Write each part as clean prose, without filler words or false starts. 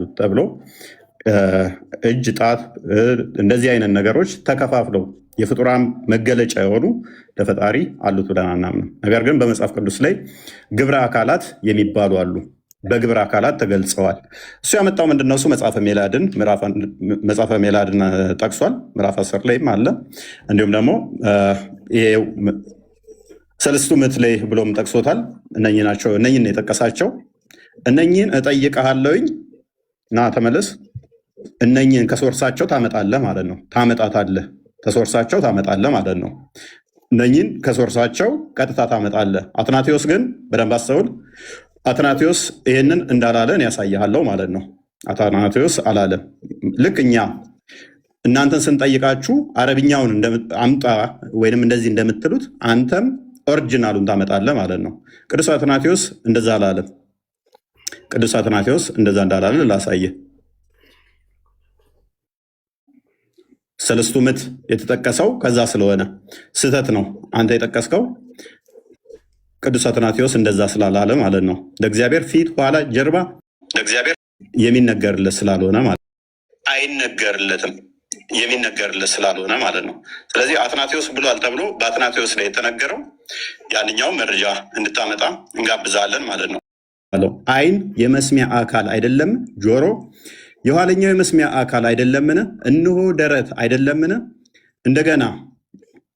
አሉት ተብሎ እጅ፣ ጣት እንደዚህ አይነት ነገሮች ተከፋፍለው የፍጡራን መገለጫ የሆኑ ለፈጣሪ አሉት ብለን አናምንም። ነገር ግን በመጽሐፍ ቅዱስ ላይ ግብረ አካላት የሚባሉ አሉ። በግብረ አካላት ተገልጸዋል። እሱ ያመጣው ምንድነው? እሱ መጽሐፈ ሜላድን ጠቅሷል። ምዕራፍ 10 ላይም አለ። እንዲሁም ደግሞ ሰለስቱ ምዕት ላይ ብሎም ጠቅሶታል። እነኚህ ናቸው። እነኚህን የጠቀሳቸው እነኚህን እጠይቅሃለሁኝ ና ተመለስ። እነኚህን ከሶርሳቸው ታመጣለህ ማለት ነው። ታመጣታለህ፣ ከሶርሳቸው ታመጣለህ ማለት ነው። እነኚህን ከሶርሳቸው ቀጥታ ታመጣለህ። አትናቴዎስ ግን በደንብ አስተውል። አትናቴዎስ ይህንን እንዳላለን ያሳይሃለው ማለት ነው። አትናቴዎስ አላለም። ልክ እኛ እናንተን ስንጠይቃችሁ አረብኛውን አምጣ ወይንም እንደዚህ እንደምትሉት አንተም ኦሪጂናሉን ታመጣለህ ማለት ነው። ቅዱስ አትናቴዎስ እንደዛ አላለም። ቅዱስ አትናቴዎስ እንደዛ እንዳላለን ላሳየህ። ሰለስቱ ምዕት የተጠቀሰው ከዛ ስለሆነ ስህተት ነው አንተ የጠቀስከው። ቅዱስ አትናቴዎስ እንደዛ ስላላለ ማለት ነው። ለእግዚአብሔር ፊት፣ ኋላ፣ ጀርባ ለእግዚአብሔር የሚነገርለት ስላልሆነ ማለት አይነገርለትም፣ የሚነገርለት ስላልሆነ ማለት ነው። ስለዚህ አትናቴዎስ ብሏል ተብሎ በአትናቴዎስ ላይ የተነገረው ያንኛው መረጃ እንድታመጣ እንጋብዛለን ማለት ነው። ዓይን የመስሚያ አካል አይደለም? ጆሮ የኋለኛው የመስሚያ አካል አይደለምን? እነሆ ደረት አይደለምን? እንደገና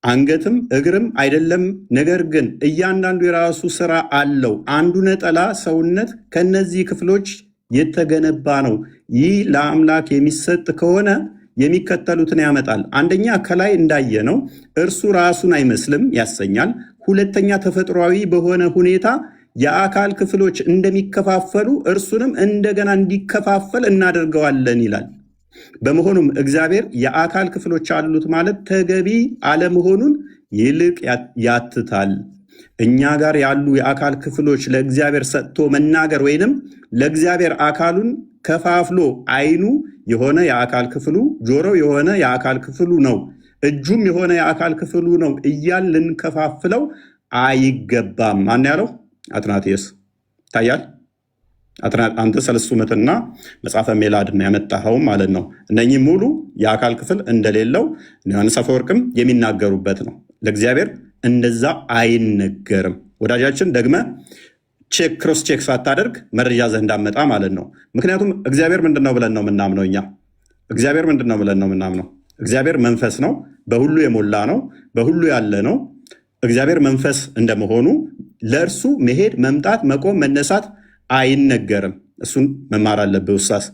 አንገትም እግርም አይደለም? ነገር ግን እያንዳንዱ የራሱ ስራ አለው። አንዱ ነጠላ ሰውነት ከነዚህ ክፍሎች የተገነባ ነው። ይህ ለአምላክ የሚሰጥ ከሆነ የሚከተሉትን ያመጣል። አንደኛ ከላይ እንዳየነው እርሱ ራሱን አይመስልም ያሰኛል። ሁለተኛ ተፈጥሯዊ በሆነ ሁኔታ የአካል ክፍሎች እንደሚከፋፈሉ እርሱንም እንደገና እንዲከፋፈል እናደርገዋለን ይላል። በመሆኑም እግዚአብሔር የአካል ክፍሎች አሉት ማለት ተገቢ አለመሆኑን ይልቅ ያትታል። እኛ ጋር ያሉ የአካል ክፍሎች ለእግዚአብሔር ሰጥቶ መናገር ወይንም ለእግዚአብሔር አካሉን ከፋፍሎ ዓይኑ የሆነ የአካል ክፍሉ፣ ጆሮ የሆነ የአካል ክፍሉ ነው፣ እጁም የሆነ የአካል ክፍሉ ነው እያል ልንከፋፍለው አይገባም። ማን ያለው? አትናቴዎስ። ይታያል። አንተ ሰለስቱ ምዕትና መጽሐፈ ሜላድን ያመጣኸው ማለት ነው። እነኚህ ሙሉ የአካል ክፍል እንደሌለው ዮሐንስ አፈወርቅም የሚናገሩበት ነው። ለእግዚአብሔር እንደዛ አይነገርም። ወዳጃችን ደግመ ክሮስ ቼክ ሳታደርግ መረጃ ዘህ እንዳመጣ ማለት ነው። ምክንያቱም እግዚአብሔር ምንድነው ብለን ነው የምናምነው እኛ? እግዚአብሔር ምንድነው ብለን ነው የምናምነው? እግዚአብሔር መንፈስ ነው፣ በሁሉ የሞላ ነው፣ በሁሉ ያለ ነው። እግዚአብሔር መንፈስ እንደመሆኑ ለእርሱ መሄድ፣ መምጣት፣ መቆም፣ መነሳት አይነገርም። እሱን መማር አለብህ ውሳስ።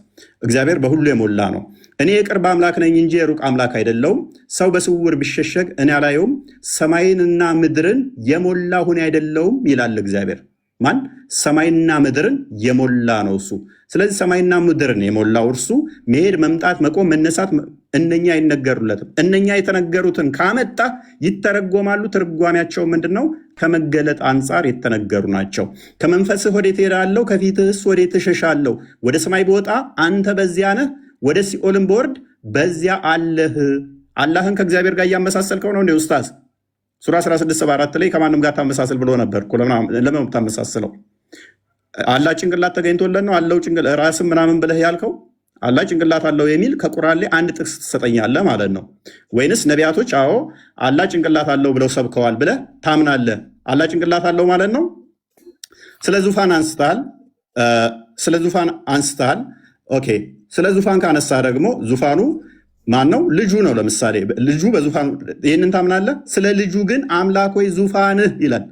እግዚአብሔር በሁሉ የሞላ ነው። እኔ የቅርብ አምላክ ነኝ እንጂ የሩቅ አምላክ አይደለውም። ሰው በስውር ቢሸሸግ እኔ አላየውም። ሰማይንና ምድርን የሞላ ሁኔ አይደለውም ይላል እግዚአብሔር። ማን? ሰማይና ምድርን የሞላ ነው እሱ። ስለዚህ ሰማይና ምድርን የሞላው እርሱ መሄድ፣ መምጣት፣ መቆም፣ መነሳት እነኛ አይነገሩለትም። እነኛ የተነገሩትን ካመጣ ይተረጎማሉ። ትርጓሜያቸው ምንድን ነው? ከመገለጥ አንጻር የተነገሩ ናቸው። ከመንፈስህ ወዴት እሄዳለሁ? ከፊትህስ ወዴት እሸሻለሁ? ወደ ሰማይ ብወጣ አንተ በዚያ ነህ፣ ወደ ሲኦልም ብወርድ በዚያ አለህ። አላህን ከእግዚአብሔር ጋር እያመሳሰልከው ነው እንዴ ኡስታዝ? ሱራ 16:4 ላይ ከማንም ጋር ታመሳሰል ብሎ ነበር። ለምን ታመሳስለው? አላህ ጭንቅላት ተገኝቶለት ነው አለው ራስም ምናምን ብለህ ያልከው? አላህ ጭንቅላት አለው የሚል ከቁርአን ላይ አንድ ጥቅስ ትሰጠኛለህ ማለት ነው? ወይንስ ነቢያቶች አዎ አላህ ጭንቅላት አለው ብለው ሰብከዋል ብለህ ታምናለህ? አላህ ጭንቅላት አለው ማለት ነው? ስለ ዙፋን አንስተሃል። ኦኬ፣ ስለ ዙፋን ካነሳ ደግሞ ዙፋኑ ማን ነው? ልጁ ነው። ለምሳሌ ልጁ በዙፋኑ ይህንን ታምናለህ? ስለ ልጁ ግን አምላክ ወይ ዙፋንህ ይላል።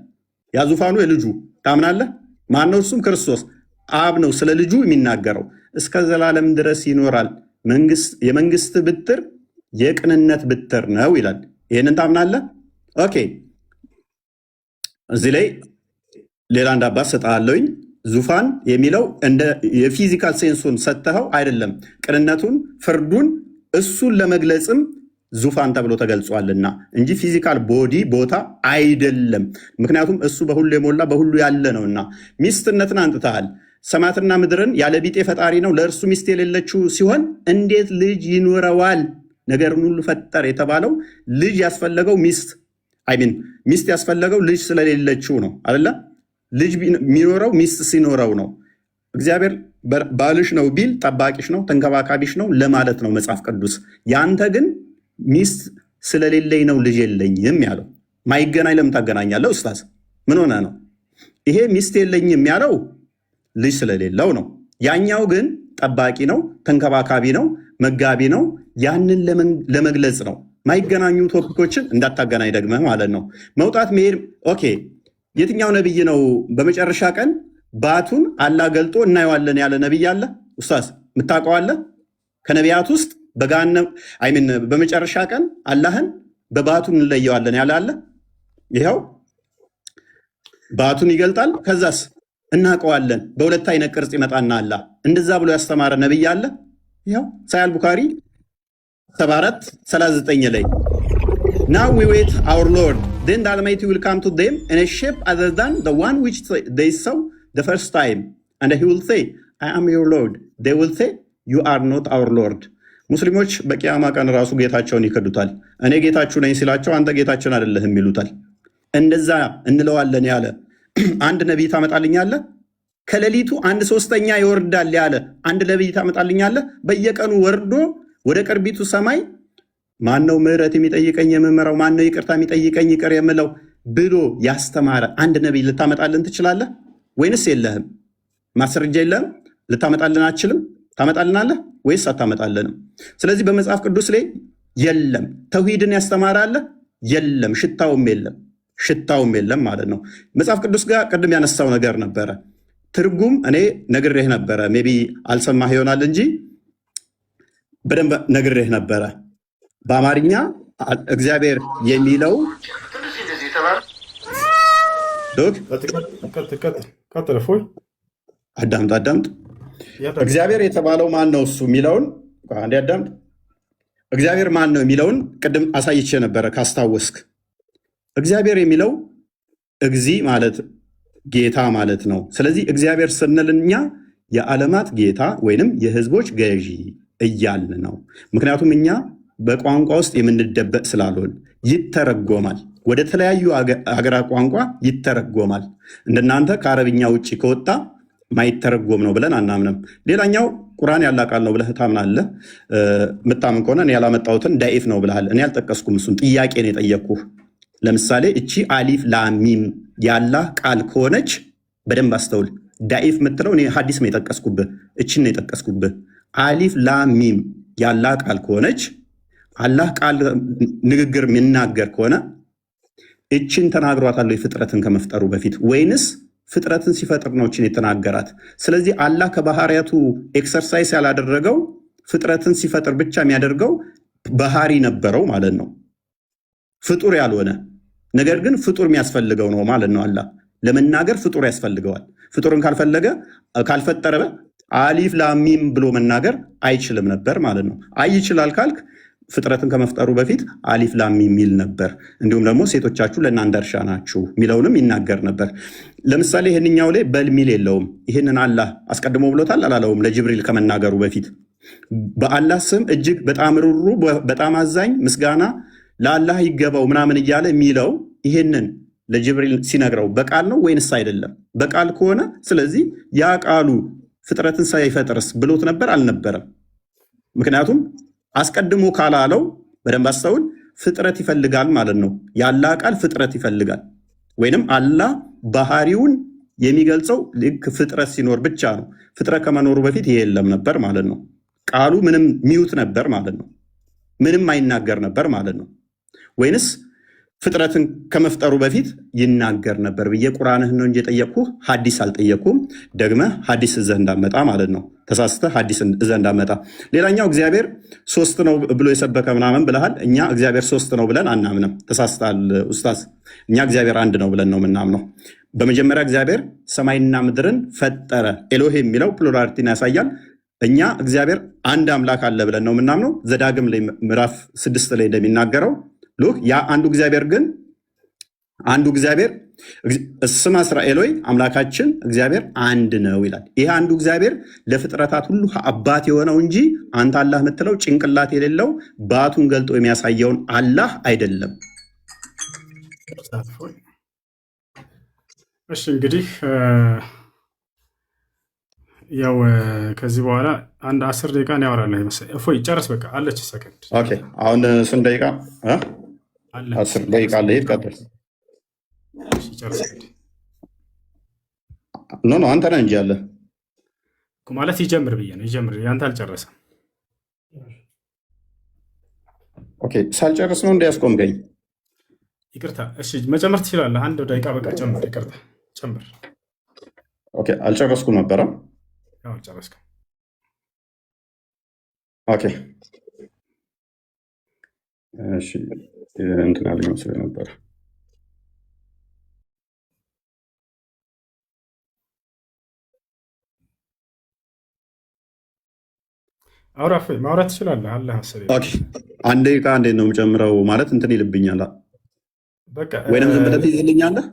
ያ ዙፋኑ የልጁ ታምናለህ? ማን ነው? እሱም ክርስቶስ አብ ነው ስለ ልጁ የሚናገረው። እስከ ዘላለም ድረስ ይኖራል፣ የመንግስት ብትር የቅንነት ብትር ነው ይላል። ይህንን ታምናለህ? ኦኬ፣ እዚህ ላይ ሌላ አንድ አባት ሰጥሃለሁኝ። ዙፋን የሚለው እንደ የፊዚካል ሴንሱን ሰጥተኸው አይደለም፣ ቅንነቱን፣ ፍርዱን እሱን ለመግለጽም ዙፋን ተብሎ ተገልጿልና እንጂ ፊዚካል ቦዲ ቦታ አይደለም። ምክንያቱም እሱ በሁሉ የሞላ በሁሉ ያለ ነውና። ሚስትነትን አንጥተሃል። ሰማያትና ምድርን ያለ ቢጤ ፈጣሪ ነው፣ ለእርሱ ሚስት የሌለችው ሲሆን እንዴት ልጅ ይኖረዋል? ነገርን ሁሉ ፈጠር የተባለው ልጅ ያስፈለገው ሚስት ያስፈለገው ልጅ ስለሌለችው ነው አይደለ? ልጅ የሚኖረው ሚስት ሲኖረው ነው። እግዚአብሔር ባልሽ ነው ቢል ጠባቂሽ ነው ተንከባካቢሽ ነው ለማለት ነው መጽሐፍ ቅዱስ። ያንተ ግን ሚስት ስለሌለኝ ነው ልጅ የለኝም ያለው። ማይገናኝ ለምን ታገናኛለህ ኡስታዝ? ምን ሆነ ነው? ይሄ ሚስት የለኝም ያለው ልጅ ስለሌለው ነው። ያኛው ግን ጠባቂ ነው፣ ተንከባካቢ ነው፣ መጋቢ ነው። ያንን ለመግለጽ ነው። ማይገናኙ ቶፒኮችን እንዳታገናኝ ደግመህ ማለት ነው። መውጣት መሄድ ኦኬ። የትኛው ነብይ ነው በመጨረሻ ቀን ባቱን አላህ ገልጦ እናየዋለን ያለ ነብይ አለ? ኡስታዝ የምታውቀው አለ? ከነቢያት ውስጥ በመጨረሻ ቀን አላህን በባቱን እንለየዋለን ያለ አለ? ይኸው ባቱን ይገልጣል። ከዛስ እናውቀዋለን በሁለት አይነት ቅርጽ ይመጣና አላህ እንደዛ ብሎ ያስተማረ ነብይ አለ? ይኸው ሳሂህ ቡኻሪ 74:39 ላይ Now we wait our Lord, then the Almighty will come to them in a shape other than the one which they saw the first time, and he will say, I am your Lord. They will say, you are not our Lord. ሙስሊሞች በቂያማ ቀን ራሱ ጌታቸውን ይከዱታል። እኔ ጌታችሁ ነኝ ሲላቸው አንተ ጌታችን አይደለህም ይሉታል። እንደዛ እንለዋለን ያለ አንድ ነቢይ ታመጣልኛለህ? ከሌሊቱ 1/3 ይወርዳል ያለ አንድ ነቢይ ታመጣልኛለህ? በየቀኑ ወርዶ ወደ ቅርቢቱ ሰማይ ማነው ምህረት የሚጠይቀኝ የምመራው፣ ማነው ይቅርታ የሚጠይቀኝ ይቅር የምለው ብሎ ያስተማረ አንድ ነቢይ ልታመጣልን ትችላለህ ወይንስ የለህም? ማስረጃ የለህም? ልታመጣልን አትችልም? ታመጣልናለህ ወይስ አታመጣልንም? ስለዚህ በመጽሐፍ ቅዱስ ላይ የለም። ተውሂድን ያስተማራለ የለም። ሽታውም የለም ማለት ነው። መጽሐፍ ቅዱስ ጋር ቅድም ያነሳው ነገር ነበረ። ትርጉም እኔ ነግሬህ ነበረ። ሜይ ቢ አልሰማህ ይሆናል እንጂ በደንብ ነግሬህ ነበረ። በአማርኛ እግዚአብሔር የሚለው አዳምጥ። እግዚአብሔር የተባለው ማን ነው? እሱ የሚለውን አንዴ አዳምጥ። እግዚአብሔር ማን ነው የሚለውን ቅድም አሳይቼ ነበረ ካስታወስክ። እግዚአብሔር የሚለው እግዚ ማለት ጌታ ማለት ነው። ስለዚህ እግዚአብሔር ስንል እኛ የዓለማት ጌታ ወይንም የህዝቦች ገዢ እያልን ነው። ምክንያቱም እኛ በቋንቋ ውስጥ የምንደበቅ ስላልሆን ይተረጎማል። ወደ ተለያዩ ሀገራት ቋንቋ ይተረጎማል። እንደናንተ ከአረብኛ ውጭ ከወጣ ማይተረጎም ነው ብለን አናምንም። ሌላኛው ቁርአን ያላ ቃል ነው ብለህ ታምናለህ። ምታምን ከሆነ እኔ ያላመጣሁትን ዳኢፍ ነው ብለሃል። እኔ አልጠቀስኩም። እሱን ጥያቄ ነው የጠየቅኩህ። ለምሳሌ እቺ አሊፍ ላሚም ያላህ ቃል ከሆነች በደንብ አስተውል። ዳኢፍ የምትለው እኔ ሀዲስ ነው የጠቀስኩብህ፣ እችን ነው የጠቀስኩብህ። አሊፍ ላሚም ያላህ ቃል ከሆነች አላህ ቃል ንግግር የሚናገር ከሆነ እችን ተናግሯታል ፍጥረትን ከመፍጠሩ በፊት ወይንስ ፍጥረትን ሲፈጥር ነው እችን የተናገራት? ስለዚህ አላህ ከባህሪያቱ ኤክሰርሳይዝ ያላደረገው ፍጥረትን ሲፈጥር ብቻ የሚያደርገው ባህሪ ነበረው ማለት ነው። ፍጡር ያልሆነ ነገር ግን ፍጡር የሚያስፈልገው ነው ማለት ነው። አላህ ለመናገር ፍጡር ያስፈልገዋል። ፍጡርን ካልፈጠረ አሊፍ ላሚም ብሎ መናገር አይችልም ነበር ማለት ነው። ይችላል ካልክ ፍጥረትን ከመፍጠሩ በፊት አሊፍ ላሚም የሚል ነበር። እንዲሁም ደግሞ ሴቶቻችሁ ለእናንተ እርሻ ናችሁ የሚለውንም ይናገር ነበር። ለምሳሌ ይህንኛው ላይ በል ሚል የለውም። ይህንን አላህ አስቀድሞ ብሎታል አላለውም? ለጅብሪል ከመናገሩ በፊት በአላህ ስም እጅግ በጣም ሩሩ በጣም አዛኝ ምስጋና ለአላህ ይገባው ምናምን እያለ የሚለው ይህንን ለጅብሪል ሲነግረው በቃል ነው ወይንስ አይደለም? በቃል ከሆነ ስለዚህ ያ ቃሉ ፍጥረትን ሳይፈጥርስ ብሎት ነበር አልነበረም? ምክንያቱም አስቀድሞ ካላለው በደንብ አስተውል፣ ፍጥረት ይፈልጋል ማለት ነው። የአላህ ቃል ፍጥረት ይፈልጋል። ወይንም አላህ ባህሪውን የሚገልጸው ልክ ፍጥረት ሲኖር ብቻ ነው። ፍጥረት ከመኖሩ በፊት ይሄ የለም ነበር ማለት ነው። ቃሉ ምንም ሚውት ነበር ማለት ነው። ምንም አይናገር ነበር ማለት ነው። ወይንስ ፍጥረትን ከመፍጠሩ በፊት ይናገር ነበር ብዬ ቁርአንህን ነው እንጂ የጠየቅኩህ ሐዲስ አልጠየቅኩም። ደግመህ ሐዲስ እዘህ እንዳመጣ ማለት ነው። ተሳስተህ ሐዲስ እዘህ እንዳመጣ። ሌላኛው እግዚአብሔር 3 ነው ብሎ የሰበከ ምናምን ብለሃል። እኛ እግዚአብሔር 3 ነው ብለን አናምንም። ተሳስተሃል ኡስታዝ። እኛ እግዚአብሔር 1 ነው ብለን ነው የምናምነው። በመጀመሪያ እግዚአብሔር ሰማይና ምድርን ፈጠረ። ኤሎሄ የሚለው ፕሉራሊቲን ያሳያል። እኛ እግዚአብሔር አንድ አምላክ አለ ብለን ነው የምናምነው። ዘዳግም ላይ ምዕራፍ 6 ላይ እንደሚናገረው ሉክ ያ አንዱ እግዚአብሔር እስማ እስራኤል ሆይ አምላካችን እግዚአብሔር አንድ ነው ይላል። ይሄ አንዱ እግዚአብሔር ለፍጥረታት ሁሉ አባት የሆነው እንጂ አንተ አላህ የምትለው ጭንቅላት የሌለው ባቱን ገልጦ የሚያሳየውን አላህ አይደለም። እሺ እንግዲህ ያው ከዚህ በኋላ አንድ 10 ደቂቃ ነው ያወራለሁ መሰለኝ። እፎይ ጨርስ፣ በቃ አለች ሰከንድ ኦኬ። አሁን ስንት ደቂቃ? አለች 10 ደቂቃ አለ። ይቀጥል። እሺ ጨርስ። ኖ አንተ ነህ እንጂ ያለ ማለት ይጀምር ብዬ ነው። ይጀምር፣ ያንተ አልጨረሰም። ኦኬ። ሳልጨርስ ነው እንዲያስቆምከኝ? ይቅርታ። እሺ መጨመር ትችላለህ። አንድ ደቂቃ በቃ ጨምር። ይቅርታ ጨምር። ኦኬ። አልጨረስኩም ነበረ። ያው አልጨረስክም። ኦኬ። እሺ እንትን አለኝ መስሎኝ ነበረ። አውራ ማውራት ትችላለህ አለ መሰለኝ። ኦኬ። አንድ ደቂቃ እንዴት ነው የምጨምረው? ማለት እንትን ይልብኛል። በቃ ወይንም ዝም ብለህ ትይዝልኛለህ?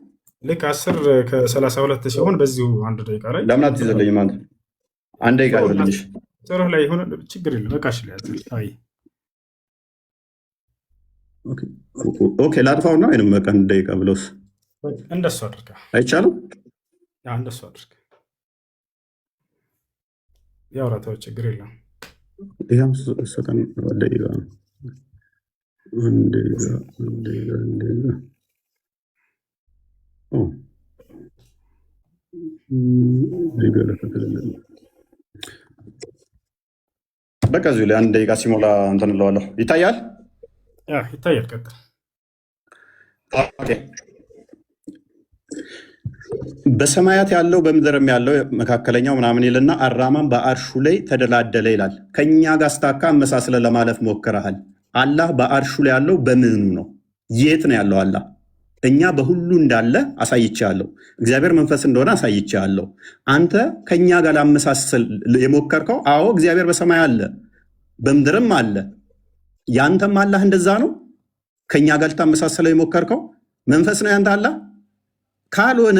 ልክ 10 ከ32 ሲሆን በዚሁ አንድ ደቂቃ ላይ ለምን አትይዝልኝም አንተ? አንድ ደቂቃ ይሆንልሽ። ጥሩህ ላይ ሆነ ችግር የለም። በቃ እሺ ላይ አይ ኦኬ። ላጥፋውና ወይንም በቃ አንድ ደቂቃ ብለውስ እንደሱ አድርጋ አይቻልም? እንደሱ አድርጋ ያውራታው ችግር የለም። ይሄም ሰከን ደቂቃ ነው። አንድ ደቂቃ በቃ እዚሁ ላይ አንድ ደቂቃ ሲሞላ እንትን እለዋለሁ። ይታያል? ይታያል። ቀጥል። በሰማያት ያለው በምድርም ያለው መካከለኛው ምናምን ይልና አራማም በአርሹ ላይ ተደላደለ ይላል። ከኛ ጋር ስታካ አመሳስለ ለማለፍ ሞክረሃል። አላህ በአርሹ ላይ ያለው በምኑ ነው? የት ነው ያለው አላህ? እኛ በሁሉ እንዳለ አሳይቻለሁ። እግዚአብሔር መንፈስ እንደሆነ አሳይቻለሁ። አንተ ከኛ ጋር ላመሳሰል የሞከርከው፣ አዎ እግዚአብሔር በሰማይ አለ በምድርም አለ። ያንተም አላህ እንደዛ ነው። ከኛ ጋር ልታመሳሰለው የሞከርከው መንፈስ ነው ያንተ አላህ። ካልሆነ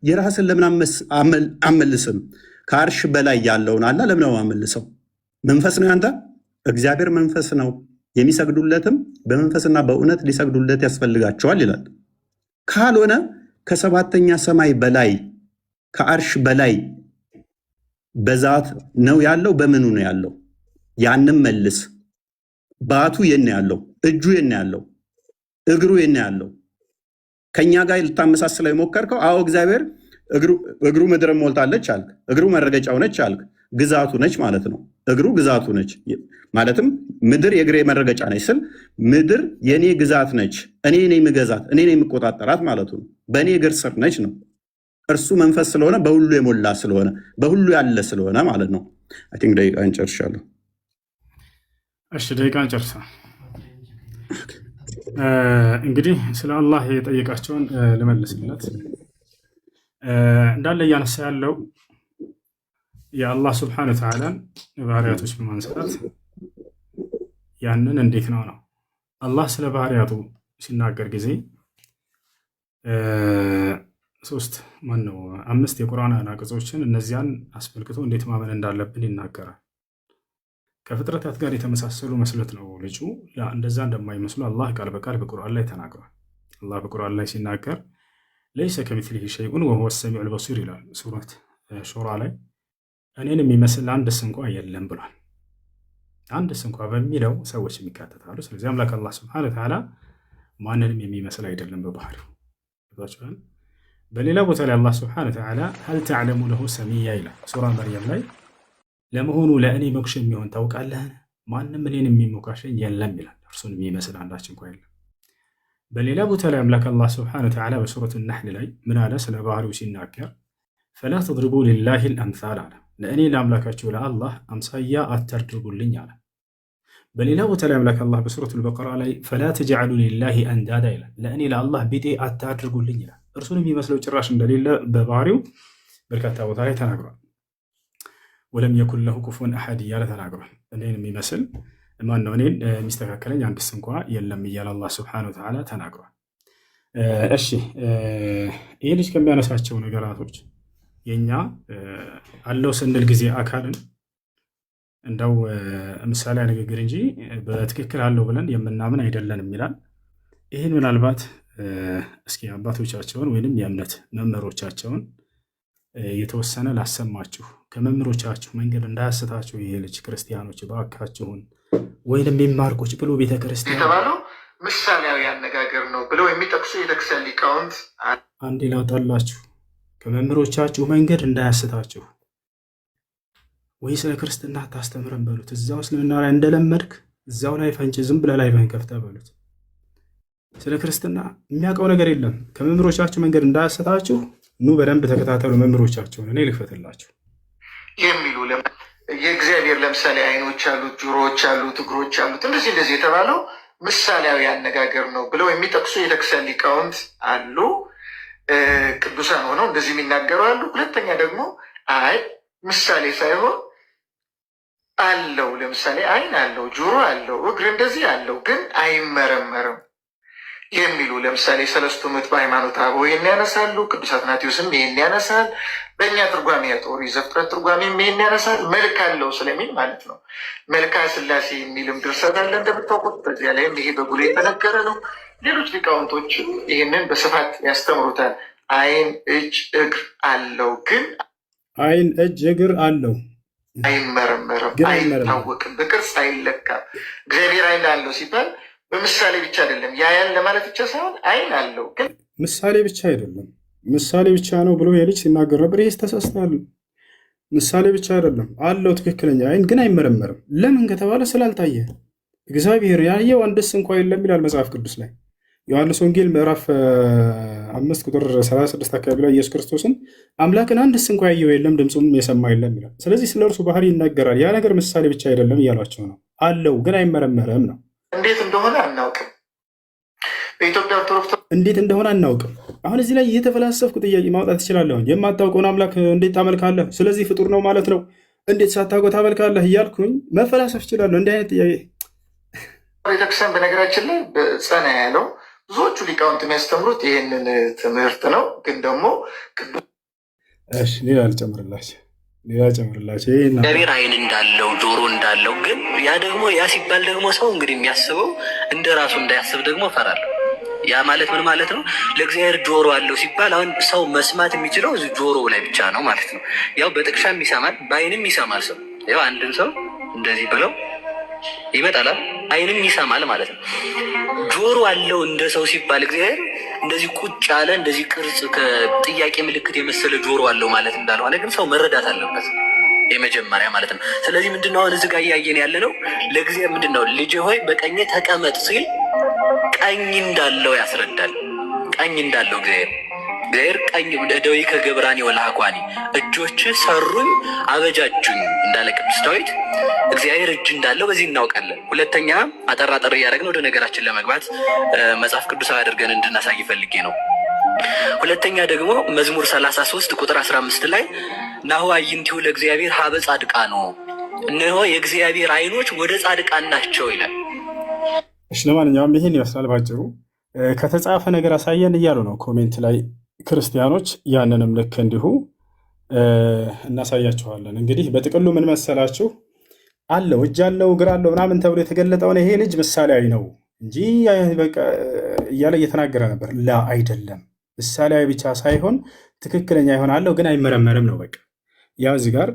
የራስን ለምን አመልስም? ከአርሽ በላይ ያለውን አላህ ለምን አመልሰው? መንፈስ ነው ያንተ። እግዚአብሔር መንፈስ ነው፣ የሚሰግዱለትም በመንፈስና በእውነት ሊሰግዱለት ያስፈልጋቸዋል ይላል። ካልሆነ ከሰባተኛ ሰማይ በላይ ከአርሽ በላይ በዛት ነው ያለው። በምኑ ነው ያለው? ያንም መልስ። ባቱ የነ ያለው፣ እጁ የነ ያለው፣ እግሩ የነ ያለው። ከኛ ጋር ልታመሳስለው የሞከርከው፣ አዎ እግዚአብሔር እግሩ ምድር ሞልታለች አልክ። እግሩ መረገጫው ነች አልክ። ግዛቱ ነች ማለት ነው። እግሩ ግዛቱ ነች ማለትም ምድር የእግሬ መረገጫ ነች ስል ምድር የኔ ግዛት ነች፣ እኔ ነኝ የምገዛት፣ እኔ ነኝ የምቆጣጠራት ማለቱ ነው። በእኔ እግር ስር ነች ነው። እርሱ መንፈስ ስለሆነ በሁሉ የሞላ ስለሆነ በሁሉ ያለ ስለሆነ ማለት ነው። አይ ቲንክ ደቂቃ እንጨርሻለሁ። እሺ ደቂቃ እንጨርሳ። እንግዲህ ስለ አላህ የጠየቃቸውን ልመልስለት። እንዳለ እያነሳ ያለው የአላህ ስብሐነ ወተዓላን ባህሪያቶች በማንሳት ያንን እንዴት ነው አላህ ስለ ባህሪያቱ ሲናገር ጊዜ 5 የቁርአን አናቅጾችን እነዚያን አስመልክቶ እንዴት ማመን እንዳለብን ይናገራል። ከፍጥረታት ጋር የተመሳሰሉ መስሎት ነው ልጁ። እንደዛ እንደማይመስሉ አላህ ቃል በቃል በቁርአን ላይ ተናግሯል። አላህ በቁርአን ላይ ሲናገር ለይሰ ከሚስሊሂ ሸይኡን ወሁወ ሰሚዑል በሲር ይላል ሱረት ሹራ ላይ። እኔን የሚመስል አንድስ እንኳ የለም ብሏል። አንድስ እንኳ በሚለው ሰዎች የሚካተታሉ። ስለዚህ አምላክ አላህ ስብሐነ ወተዓላ ማንንም የሚመስል አይደለም በባህሪው። በሌላ ቦታ ላይ አላህ ስብሐነ ወተዓላ ሀል ተዕለሙ ለሁ ሰሚያ ይላል ሱራ መርየም ላይ። ለመሆኑ ለእኔ ሞክሽ የሚሆን ታውቃለህን? ማንም እኔን የሚሞካሸኝ የለም ይላል። እርሱን የሚመስል አንዳች እንኳ የለም። በሌላ ቦታ ላይ አምላክ አላህ ስብሐነ ወተዓላ በሱረቱ ነሕል ላይ ምን አለ? ስለ ባህሪው ሲናገር ፈላ ተድሪቡ ሊላሂ ልአምሳል አለ። ለእኔ ለአምላካቸው ለአላህ አምሳያ አታድርጉልኝ አለ። በሌላ ቦታ ላይ አምላክ አላህ በሱረቱል በቀራ ላይ ፈላ ተጅዐሉ ሊላሂ አንዳዳ ይላል። ለእኔ ለአላህ ቢጤ አታድርጉልኝ ይላል። እርሱን የሚመስለው ጭራሽ እንደሌለ በባህሪው በርካታ ቦታ ላይ ተናግሯል። ወለም የኩን ለሁ ኩፉወን አሐድ እያለ ተናግሯል። እኔን የሚመስል ማን ነው? እኔን የሚስተካከለኝ አንድስ እንኳ የለም እያለ አላህ ስብሐነሁ ወተዓላ ተናግሯል። እሺ ይህ ልጅ ከሚያነሳቸው ነገራቶች የኛ አለው ስንል ጊዜ አካልን እንደው ምሳሌ ንግግር እንጂ በትክክል አለው ብለን የምናምን አይደለንም ይላል። ይህን ምናልባት እስኪ አባቶቻቸውን ወይንም የእምነት መምህሮቻቸውን የተወሰነ ላሰማችሁ። ከመምህሮቻችሁ መንገድ እንዳያስታችሁ ይሄ ልጅ ክርስቲያኖች እባካችሁን። ወይንም የሚማር ቁጭ ብሎ ቤተክርስቲያን የተባለው ምሳሌያዊ አነጋገር ነው ብለው የሚጠቅሱ የቤተክርስቲያን ሊቃውንት አንድ ላውጣላችሁ። ከመምህሮቻችሁ መንገድ እንዳያስታችሁ። ወይ ስለ ክርስትና አታስተምረን በሉት። እዛው እስልምና ላይ እንደለመድክ እዛው ላይ ፈንጭ ዝም ብለህ ላይ ከፍተህ በሉት። ስለ ክርስትና የሚያውቀው ነገር የለም። ከመምህሮቻችሁ መንገድ እንዳያስታችሁ ኑ በደንብ ተከታተሉ መምህሮቻችሁን። እኔ ልክፈትላችሁ የሚሉ የእግዚአብሔር ለምሳሌ አይኖች አሉት፣ ጆሮዎች አሉት፣ እግሮች አሉት እንደዚህ የተባለው ምሳሌያዊ አነጋገር ነው ብለው የሚጠቅሱ የቤተክርስቲያን ሊቃውንት አሉ። ቅዱሳን ሆነው እንደዚህ የሚናገሩ አሉ። ሁለተኛ ደግሞ አይ ምሳሌ ሳይሆን አለው፣ ለምሳሌ አይን አለው፣ ጆሮ አለው፣ እግር እንደዚህ አለው ግን አይመረመርም የሚሉ ለምሳሌ ሰለስቱ ምዕት በሃይማኖተ አበው ይህን ያነሳሉ። ቅዱስ አትናቴዎስም ይህን ያነሳል። በእኛ ትርጓሜ ኦሪት ዘፍጥረት ትርጓሜም ይህን ያነሳል። መልክ አለው ስለሚል ማለት ነው። መልክአ ሥላሴ የሚልም ድርሰት አለ እንደምታውቁት። በዚያ ላይም ይሄ በጉልህ የተነገረ ነው። ሌሎች ሊቃውንቶች ይህንን በስፋት ያስተምሩታል። አይን፣ እጅ፣ እግር አለው ግን አይን፣ እጅ፣ እግር አለው አይመረመርም፣ አይታወቅም፣ በቅርጽ አይለካም። እግዚአብሔር አይን አለው ሲባል በምሳሌ ብቻ አይደለም፣ ያያል ለማለት ብቻ ሳይሆን አይን አለው ግን ምሳሌ ብቻ አይደለም። ምሳሌ ብቻ ነው ብሎ የልጅ ሲናገር ነበር። ይህ ተሳስተዋል። ምሳሌ ብቻ አይደለም አለው ትክክለኛ አይን ግን አይመረመርም። ለምን ከተባለ ስላልታየ። እግዚአብሔር ያየው አንድስ እንኳ የለም ይላል መጽሐፍ ቅዱስ ላይ። ዮሐንስ ወንጌል ምዕራፍ 5 ቁጥር 36 አካባቢ ላይ ኢየሱስ ክርስቶስን አምላክን አንድስ እንኳ ያየው የለም ድምፁም የሰማ የለም ይላል። ስለዚህ ስለ እርሱ ባህሪ ይናገራል። ያ ነገር ምሳሌ ብቻ አይደለም እያሏቸው ነው። አለው ግን አይመረመርም ነው። እንዴት እንደሆነ አናውቅም። በኢትዮጵያ ኦርቶዶክስ እንዴት እንደሆነ አናውቅም። አሁን እዚህ ላይ እየተፈላሰፍኩ ጥያቄ ማውጣት ትችላለሁ። የማታውቀውን አምላክ እንዴት ታመልካለህ? ስለዚህ ፍጡር ነው ማለት ነው። እንዴት ሳታውቀው ታመልካለህ እያልኩኝ መፈላሰፍ እችላለሁ። እንዲህ አይነት ጥያቄ ቤተክርስቲያን በነገራችን ላይ ጸና ያለው ብዙዎቹ ሊቃውንት የሚያስተምሩት ይህንን ትምህርት ነው። ግን ደግሞ ሌላ ልጨምርላቸው እግዚአብሔር አይን እንዳለው ጆሮ እንዳለው ግን ያ ሲባል ደግሞ ሰው እንግዲህ የሚያስበው እንደ ራሱ እንዳያስብ ደግሞ እፈራለሁ። ያ ማለት ምን ማለት ነው? ለእግዚአብሔር ጆሮ አለው ሲባል አሁን ሰው መስማት የሚችለው ጆሮ ላይ ብቻ ነው ማለት ነው። ያው በጥቅሻም ይሰማል፣ በአይንም ይሰማል። ሰው ያው አንድን ሰው እንደዚህ ብለው ይመጣላል፣ አይንም ይሰማል ማለት ነው። ጆሮ አለው እንደ ሰው ሲባል እግዚአብሔር እንደዚህ ቁጭ ያለ እንደዚህ ቅርጽ ከጥያቄ ምልክት የመሰለ ጆሮ አለው ማለት እንዳልሆነ ግን ሰው መረዳት አለበት የመጀመሪያ ማለት ነው። ስለዚህ ምንድነው አሁን እዚህ ጋር እያየን ያለ ነው። ለእግዚአብሔር ምንድነው ልጅ ሆይ በቀኜ ተቀመጥ ሲል ቀኝ እንዳለው ያስረዳል። ቀኝ እንዳለው እግዚአብሔር ቀኝ ደዌ ከገብራኒ ወላኳኒ እጆች ሰሩኝ አበጃጁኝ እንዳለ ቅዱስ ዳዊት እግዚአብሔር እጅ እንዳለው በዚህ እናውቃለን። ሁለተኛ አጠር እያደረግን ወደ ነገራችን ለመግባት መጽሐፍ ቅዱሳዊ አድርገን እንድናሳይ ፈልጌ ነው። ሁለተኛ ደግሞ መዝሙር 33 ቁጥር 15 ላይ ናሁ አዕይንቲሁ ለእግዚአብሔር ሀበ ጻድቃን ነው፣ እነሆ የእግዚአብሔር አይኖች ወደ ጻድቃን ናቸው ይላል። እሺ ለማንኛውም ይህን ይመስላል ባጭሩ። ከተጻፈ ነገር አሳየን እያሉ ነው ኮሜንት ላይ ክርስቲያኖች። ያንንም ልክ እንዲሁ እናሳያችኋለን። እንግዲህ በጥቅሉ ምን መሰላችሁ? አለው እጅ አለው እግር አለው ምናምን ተብሎ የተገለጠውን ይሄ ልጅ ምሳሌያዊ ነው እንጂ በቃ እያለ እየተናገረ ነበር። ላ አይደለም፣ ምሳሌያዊ ብቻ ሳይሆን ትክክለኛ ይሆናለው ግን አይመረመርም ነው። በቃ ያው እዚህ ጋር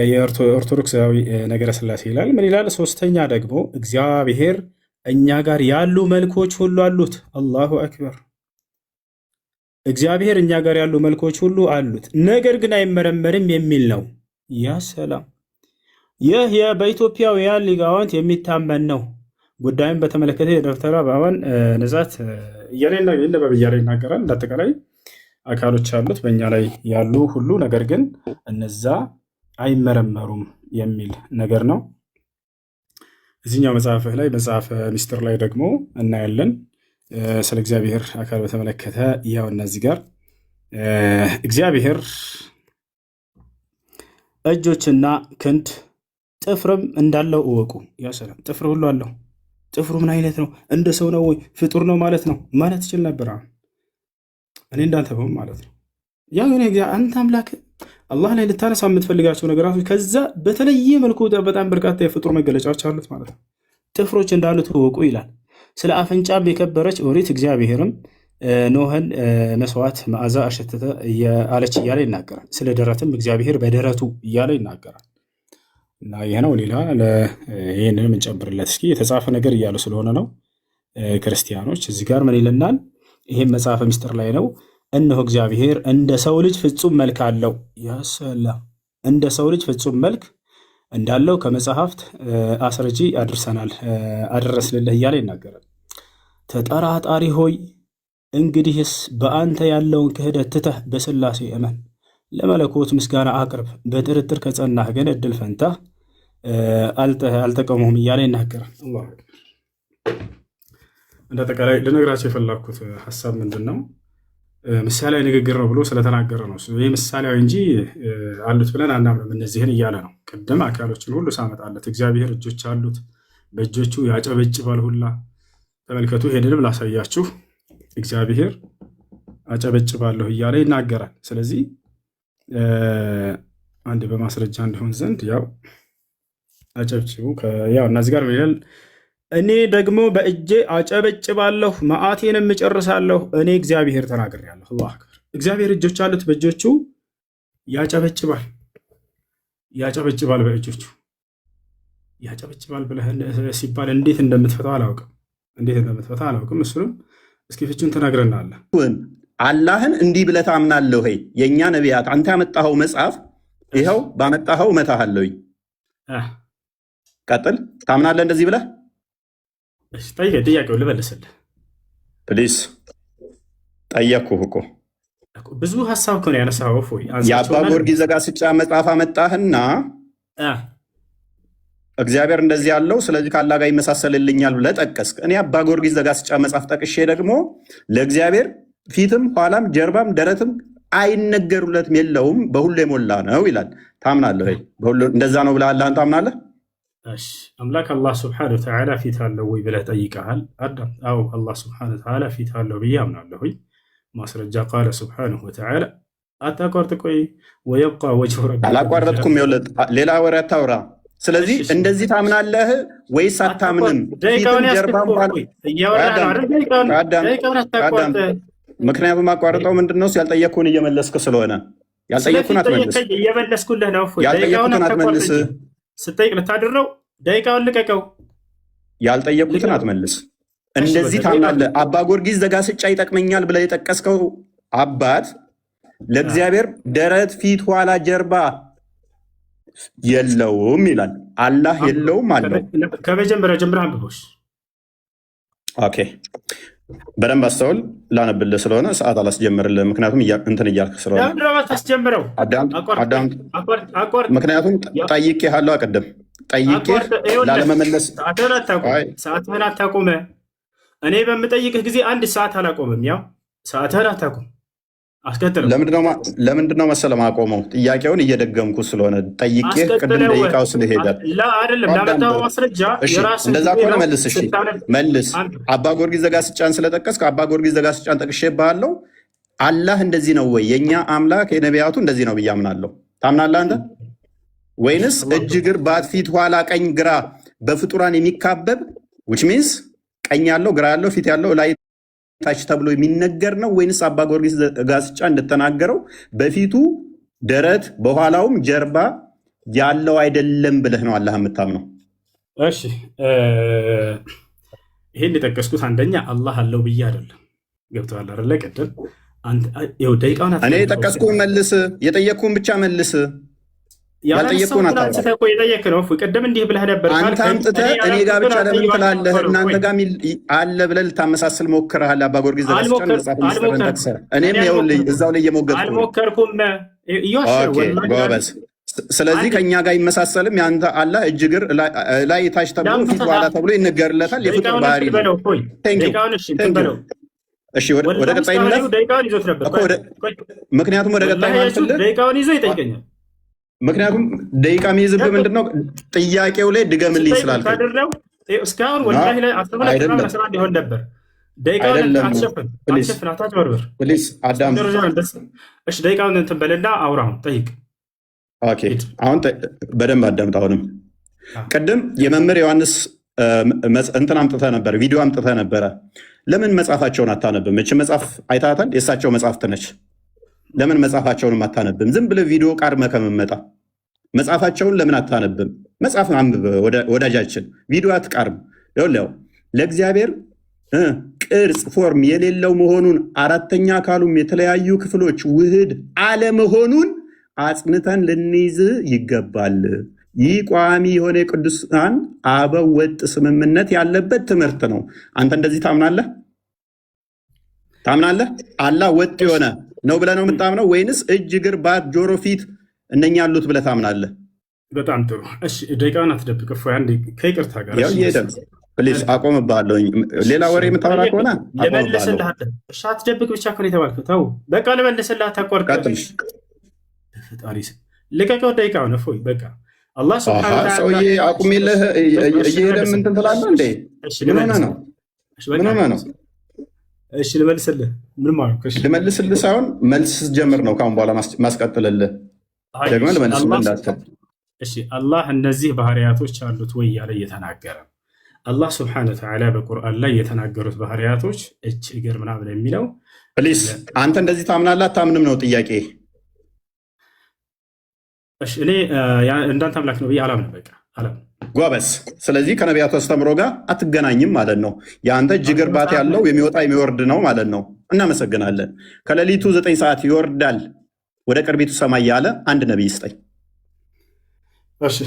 የኦርቶዶክሳዊ ነገረ ሥላሴ ይላል። ምን ይላል? ሶስተኛ ደግሞ እግዚአብሔር እኛ ጋር ያሉ መልኮች ሁሉ አሉት። አላሁ አክበር። እግዚአብሔር እኛ ጋር ያሉ መልኮች ሁሉ አሉት፣ ነገር ግን አይመረመርም የሚል ነው። ያ ሰላም! ይህ በኢትዮጵያውያን ሊቃውንት የሚታመን ነው። ጉዳዩን በተመለከተ የዶክተር አበባን ንዛት ይነበብ እያለ ይናገራል። እንዳጠቃላይ አካሎች አሉት በእኛ ላይ ያሉ ሁሉ፣ ነገር ግን እነዛ አይመረመሩም የሚል ነገር ነው። እዚህኛው መጽሐፍህ ላይ መጽሐፈ ሚስጥር ላይ ደግሞ እናያለን ስለ እግዚአብሔር አካል በተመለከተ። ያው እነዚህ ጋር እግዚአብሔር እጆችና ክንድ ጥፍርም እንዳለው እወቁ። ያ ሰላም! ጥፍር ሁሉ አለው። ጥፍሩ ምን አይነት ነው? እንደ ሰው ነው ወይ ፍጡር ነው ማለት ነው ማለት ይችል ነበር። እኔ እንዳንተ በሆን ማለት ነው። ያ ግን አንተ አምላክ አላህ ላይ ልታነሳ የምትፈልጋቸው ነገራቶች ከዛ በተለየ መልኩ በጣም በርካታ የፍጡር መገለጫዎች አሉት ማለት ነው። ጥፍሮች እንዳሉት እወቁ ይላል። ስለ አፍንጫም የከበረች ኦሪት እግዚአብሔርም ኖህን መስዋዕት መዓዛ አሸተተ አለች እያለ ይናገራል። ስለ ደረትም እግዚአብሔር በደረቱ እያለ ይናገራል። እና ይህ ነው። ሌላ ይህንንም እንጨምርለት እስኪ የተጻፈ ነገር እያሉ ስለሆነ ነው ክርስቲያኖች። እዚህ ጋር ምን ይልናል? ይህም መጽሐፈ ምስጢር ላይ ነው። እነሆ እግዚአብሔር እንደ ሰው ልጅ ፍጹም መልክ አለው። ያሰላም እንደ ሰው ልጅ ፍጹም መልክ እንዳለው ከመጽሐፍት አስረጂ አደረስንልህ እያለ ይናገራል። ተጠራጣሪ ሆይ እንግዲህስ በአንተ ያለውን ክህደት ትተህ በሥላሴ እመን፣ ለመለኮት ምስጋና አቅርብ። በጥርጥር ከጸናህ ግን እድል ፈንታ አልጠቀሙም እያለ ይናገራል። እንደ አጠቃላይ ልነግራቸው የፈላኩት ሀሳብ ምንድን ነው? ምሳሌያዊ ንግግር ነው ብሎ ስለተናገረ ነው። ይህ ምሳሌያዊ እንጂ አሉት ብለን አናምንም እነዚህን እያለ ነው። ቅድም አካሎችን ሁሉ ሳመጣለት እግዚአብሔር እጆች አሉት፣ በእጆቹ ያጨበጭባል ሁላ። ተመልከቱ፣ ይሄንንም ላሳያችሁ። እግዚአብሔር አጨበጭባለሁ እያለ ይናገራል። ስለዚህ አንድ በማስረጃ እንዲሆን ዘንድ ያው አጨብጭቡ። ያው እነዚህ ጋር ይላል እኔ ደግሞ በእጄ አጨበጭባለሁ መዓቴንም እጨርሳለሁ፣ እኔ እግዚአብሔር ተናግሬአለሁ። አላሁ አክበር። እግዚአብሔር እጆች አሉት፣ በእጆቹ ያጨበጭባል። በእጆቹ ያጨበጭባል ብለህ ሲባል እንዴት እንደምትፈታው አላውቅም። እሱንም እስኪ ፍቹን ትነግረናለህ። አላህን እንዲህ ብለህ ታምናለህ ወይ? የእኛ ነቢያት አንተ ያመጣኸው መጽሐፍ ይኸው ባመጣኸው እመታሃለሁኝ። ቀጥል። ታምናለህ እንደዚህ ብለህ? ጥያቄውን ልመልስልህ ፕሊስ። ጠየቅኩህ እኮ ብዙ ሀሳብ እኮ ነው ያነሳኸው። የአባ ጊዮርጊስ ዘጋስጫ መጽሐፍ አመጣህና እግዚአብሔር እንደዚህ ያለው ስለዚህ ከአላህ ጋር ይመሳሰልልኛል ብለህ ጠቀስክ። እኔ አባ ጊዮርጊስ ዘጋስጫ መጽሐፍ ጠቅሼ ደግሞ ለእግዚአብሔር ፊትም ኋላም ጀርባም ደረትም አይነገሩለትም የለውም በሁሉ የሞላ ነው ይላል። ታምናለህ ወይ? እንደዛ ነው ብለህ አላህን ታምናለህ? አምላክ አላህ ስብሐነሁ ወተዓላ ፊት አለው ወይ ብለህ ጠይቀሃል አዳም። አዎ አላህ ስብሐነሁ ወተዓላ ፊት አለው ብዬ አምናለሁ። ማስረጃ ቃለ ስብሐነሁ ወተዓላ። አታቋርጥ፣ ቆይ። ወየብቃ ወጅሁ ረቢከ። አላቋረጥኩም። ሌላ ወሬ አታውራ። ስለዚህ እንደዚህ ታምናለህ ወይስ አታምንም? ፊትም ጀርባም ምክንያቱም አቋርጠው ምንድነው? ያልጠየቅኩህን እየመለስክ ስለሆነ ያልጠየቅኩህን አትመልስ። እየመለስኩልህ ነው። ያልጠየቅኩህን አትመልስ። ስጠይቅ ልታድረው ደቂቃውን ልቀቀው። ያልጠየቅኩትን አትመልስ። እንደዚህ ታምናለህ? አባ ጊዮርጊስ ዘጋስጫ ይጠቅመኛል ብለህ የጠቀስከው አባት ለእግዚአብሔር ደረት፣ ፊት፣ ኋላ፣ ጀርባ የለውም ይላል። አላህ የለውም አለው። ከመጀመሪያ ጀምረህ አንብቦሽ። ኦኬ፣ በደንብ አስተውል። ላነብልህ ስለሆነ ሰዓት አላስጀምርልህ። ምክንያቱም እንትን እያልክ ስለሆነ ምክንያቱም ጠይቄሃለሁ። አቀደም ጠይቄህ ላለመመለስ ሰዓትህን አታቁም። እኔ በምጠይቅህ ጊዜ አንድ ሰዓት አላቆምም። ያው ሰዓትህን አታቁም። አስከትለው ለምንድነው መሰለህ ማቆመው? ጥያቄውን እየደገምኩ ስለሆነ ጠይቄህ ቅድም ደቂቃው ስለሄደ አይደለም። ላመጣው ማስረጃ እንደዛ ከሆነ መልስ። እሺ መልስ። አባ ጊዮርጊስ ዘጋስጫን ስለጠቀስክ አባ ጊዮርጊስ ዘጋስጫን ጠቅሼብሃለሁ። አላህ እንደዚህ ነው ወይ? የእኛ አምላክ የነቢያቱ እንደዚህ ነው ብዬ አምናለሁ። ታምናለህ አንተ? ወይንስ እጅ፣ እግር፣ ባት፣ ፊት፣ ኋላ፣ ቀኝ፣ ግራ በፍጡራን የሚካበብ which means ቀኝ ያለው ግራ ያለው ፊት ያለው ላይ ታች ተብሎ የሚነገር ነው? ወይንስ አባ ጊዮርጊስ ዘጋስጫ እንደተናገረው በፊቱ ደረት በኋላውም ጀርባ ያለው አይደለም ብለህ ነው አላህ የምታምነው? እሺ ይሄን የጠቀስኩት አንደኛ አላህ አለው ብዬ አይደለም። ገብቶሃል አይደለ? ቅድም ደቂቃውን እኔ የጠቀስኩህን መልስ፣ የጠየቅኩህን ብቻ መልስ። ያልጠየቅኩህን የጠየቅ ነው። ቅድም እንዲህ ብለህ ነበር። አንተ አምጥተህ እኔ ጋር ብቻ ለምን ትላለህ? እናንተ ጋር አለ ብለህ ልታመሳስል ሞክረሃል። አባ ጊዮርጊስ ዘጋስጫን መጽሐፍ ምስጢርን ጠቅሰህ እኔም ይኸውልህ እዛው ላይ እየሞገጥኩ አልሞከርኩም። ጎበዝ። ስለዚህ ከእኛ ጋር አይመሳሰልም። የአንተ አላህ እጅ፣ እግር፣ ላይ ታች ተብሎ ፊት ኋላ ተብሎ ይነገርለታል። የፍጡር ባህሪ ነው። እሺ ወደ ቀጣይ ምክንያቱም ወደ ቀጣይ ደቂቃውን ይዞ ይጠይቀኛል። ምክንያቱም ደቂቃ የሚይዝብህ ምንድነው? ጥያቄው ላይ ድገምልኝ ስላልከኝ እስካሁን ወላሂ ላይ 11 ይሆን ነበር። ደቂቃውን እንትን በልና አውራውን ጠይቅ። ኦኬ አሁን በደንብ አዳምጥ። አሁንም ቅድም የመምህር ዮሐንስ እንትን አምጥተህ ነበር፣ ቪዲዮ አምጥተህ ነበረ። ለምን መጽሐፋቸውን አታነብም? እች መጽሐፍ አይታታል፣ የእሳቸው መጽሐፍት ነች። ለምን መጽሐፋቸውንም አታነብም? ዝም ብለህ ቪዲዮ ቃርመህ ከመመጣ መጽሐፋቸውን ለምን አታነብም? መጽሐፍ አንብብ ወዳጃችን፣ ቪዲዮ አትቃርም። ይኸውልህ ለእግዚአብሔር ቅርጽ ፎርም የሌለው መሆኑን አራተኛ አካሉም የተለያዩ ክፍሎች ውህድ አለመሆኑን አጽንተን ልንይዝ ይገባል። ይህ ቋሚ የሆነ የቅዱሳን አበው ወጥ ስምምነት ያለበት ትምህርት ነው። አንተ እንደዚህ ታምናለህ? አላህ ወጥ የሆነ ነው ብለህ ነው የምታምነው ወይንስ እጅ እግር ባት ጆሮ ፊት እነኛ ያሉት ብለህ ታምናለህ? በጣም ጥሩ። እሺ ደቂቃውን አትደብቅ። ከይቅርታ ጋር ፕሊዝ አቆምብሃለሁኝ። ሌላ ወሬ የምታወራ ከሆነ ልመልስልህ። እሺ አትደብቅ ብቻ እኮ ነው የተባልከው። ተው በቃ ልመልስልህ። አታቋርጥ። ፈጣሪ ልቀቀው ደቂቃውን። እፎይ በቃ አላህ ሱብሓነሁ ወተዓላ ሰውዬ አቁሜልህ እየሄደም እንትን ትላለህ እንዴ? ምን ሆነህ ነው? እሺ ልመልስልህ። ምን ማለት ነው? ልመልስልህ ሳይሆን መልስ ጀምር ነው ካሁን በኋላ ማስቀጥልልህ። ደግሞ ልመልስልህ እንዳትል። እሺ አላህ እነዚህ ባህሪያቶች አሉት ወይ ያለ እየተናገረ አላህ ሱብሓነሁ ወተዓላ በቁርአን ላይ የተናገሩት ባህሪያቶች እጅ እግር ምናምን የሚለው ፕሊዝ አንተ እንደዚህ ታምናለህ አታምንም ነው ጥያቄ። እሺ እኔ እንዳንተ አምላክ ነው ብዬ አላምንም። በቃ አላምንም። ጎበዝ። ስለዚህ ከነቢያቱ አስተምሮ ጋር አትገናኝም ማለት ነው። የአንተ እጅ እግር ባት ያለው የሚወጣ የሚወርድ ነው ማለት ነው። እናመሰግናለን። ከሌሊቱ 9 ሰዓት ይወርዳል ወደ ቅርቢቱ ሰማይ ያለ አንድ ነቢይ ስጠኝ። እሺ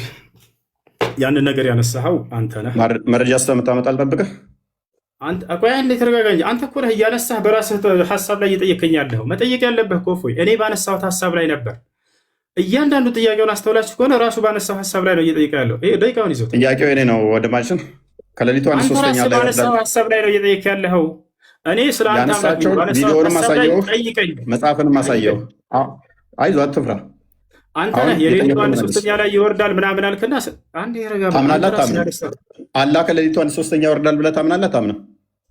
ያንን ነገር ያነሳኸው አንተ ነህ። መረጃ ስለምታመጣ አልጠብቅህ። ቆይ አንዴ ተረጋጋ እንጂ አንተ እኮ ነህ እያነሳህ በራስህ ሀሳብ ላይ እየጠየቀኝ ያለኸው። መጠየቅ ያለብህ እኮ እፎይ እኔ ባነሳሁት ሀሳብ ላይ ነበር። እያንዳንዱ ጥያቄውን አስተውላችሁ ከሆነ ራሱ ባነሳው ሀሳብ ላይ ነው እየጠየቀ ያለው። ደቂቃውን ይዞት ጥያቄው እኔ ነው ወንድማችን። ከሌሊቱ 1/3 ላይ ባነሳው ሀሳብ ላይ ነው እየጠየቀ ያለኸው። እኔ ስለ አንተ ቪዲዮንም አሳየው፣ መጽሐፍንም አሳየው። አይዞህ አትፍራ። አንተ ነህ የሌሊቱ 1/3 ላይ ይወርዳል ምናምን አልክና አንዴ ረጋ ታምናለህ? አላህ ከሌሊቱ 1/3 ይወርዳል ብለህ ታምናለህ? አታምንም?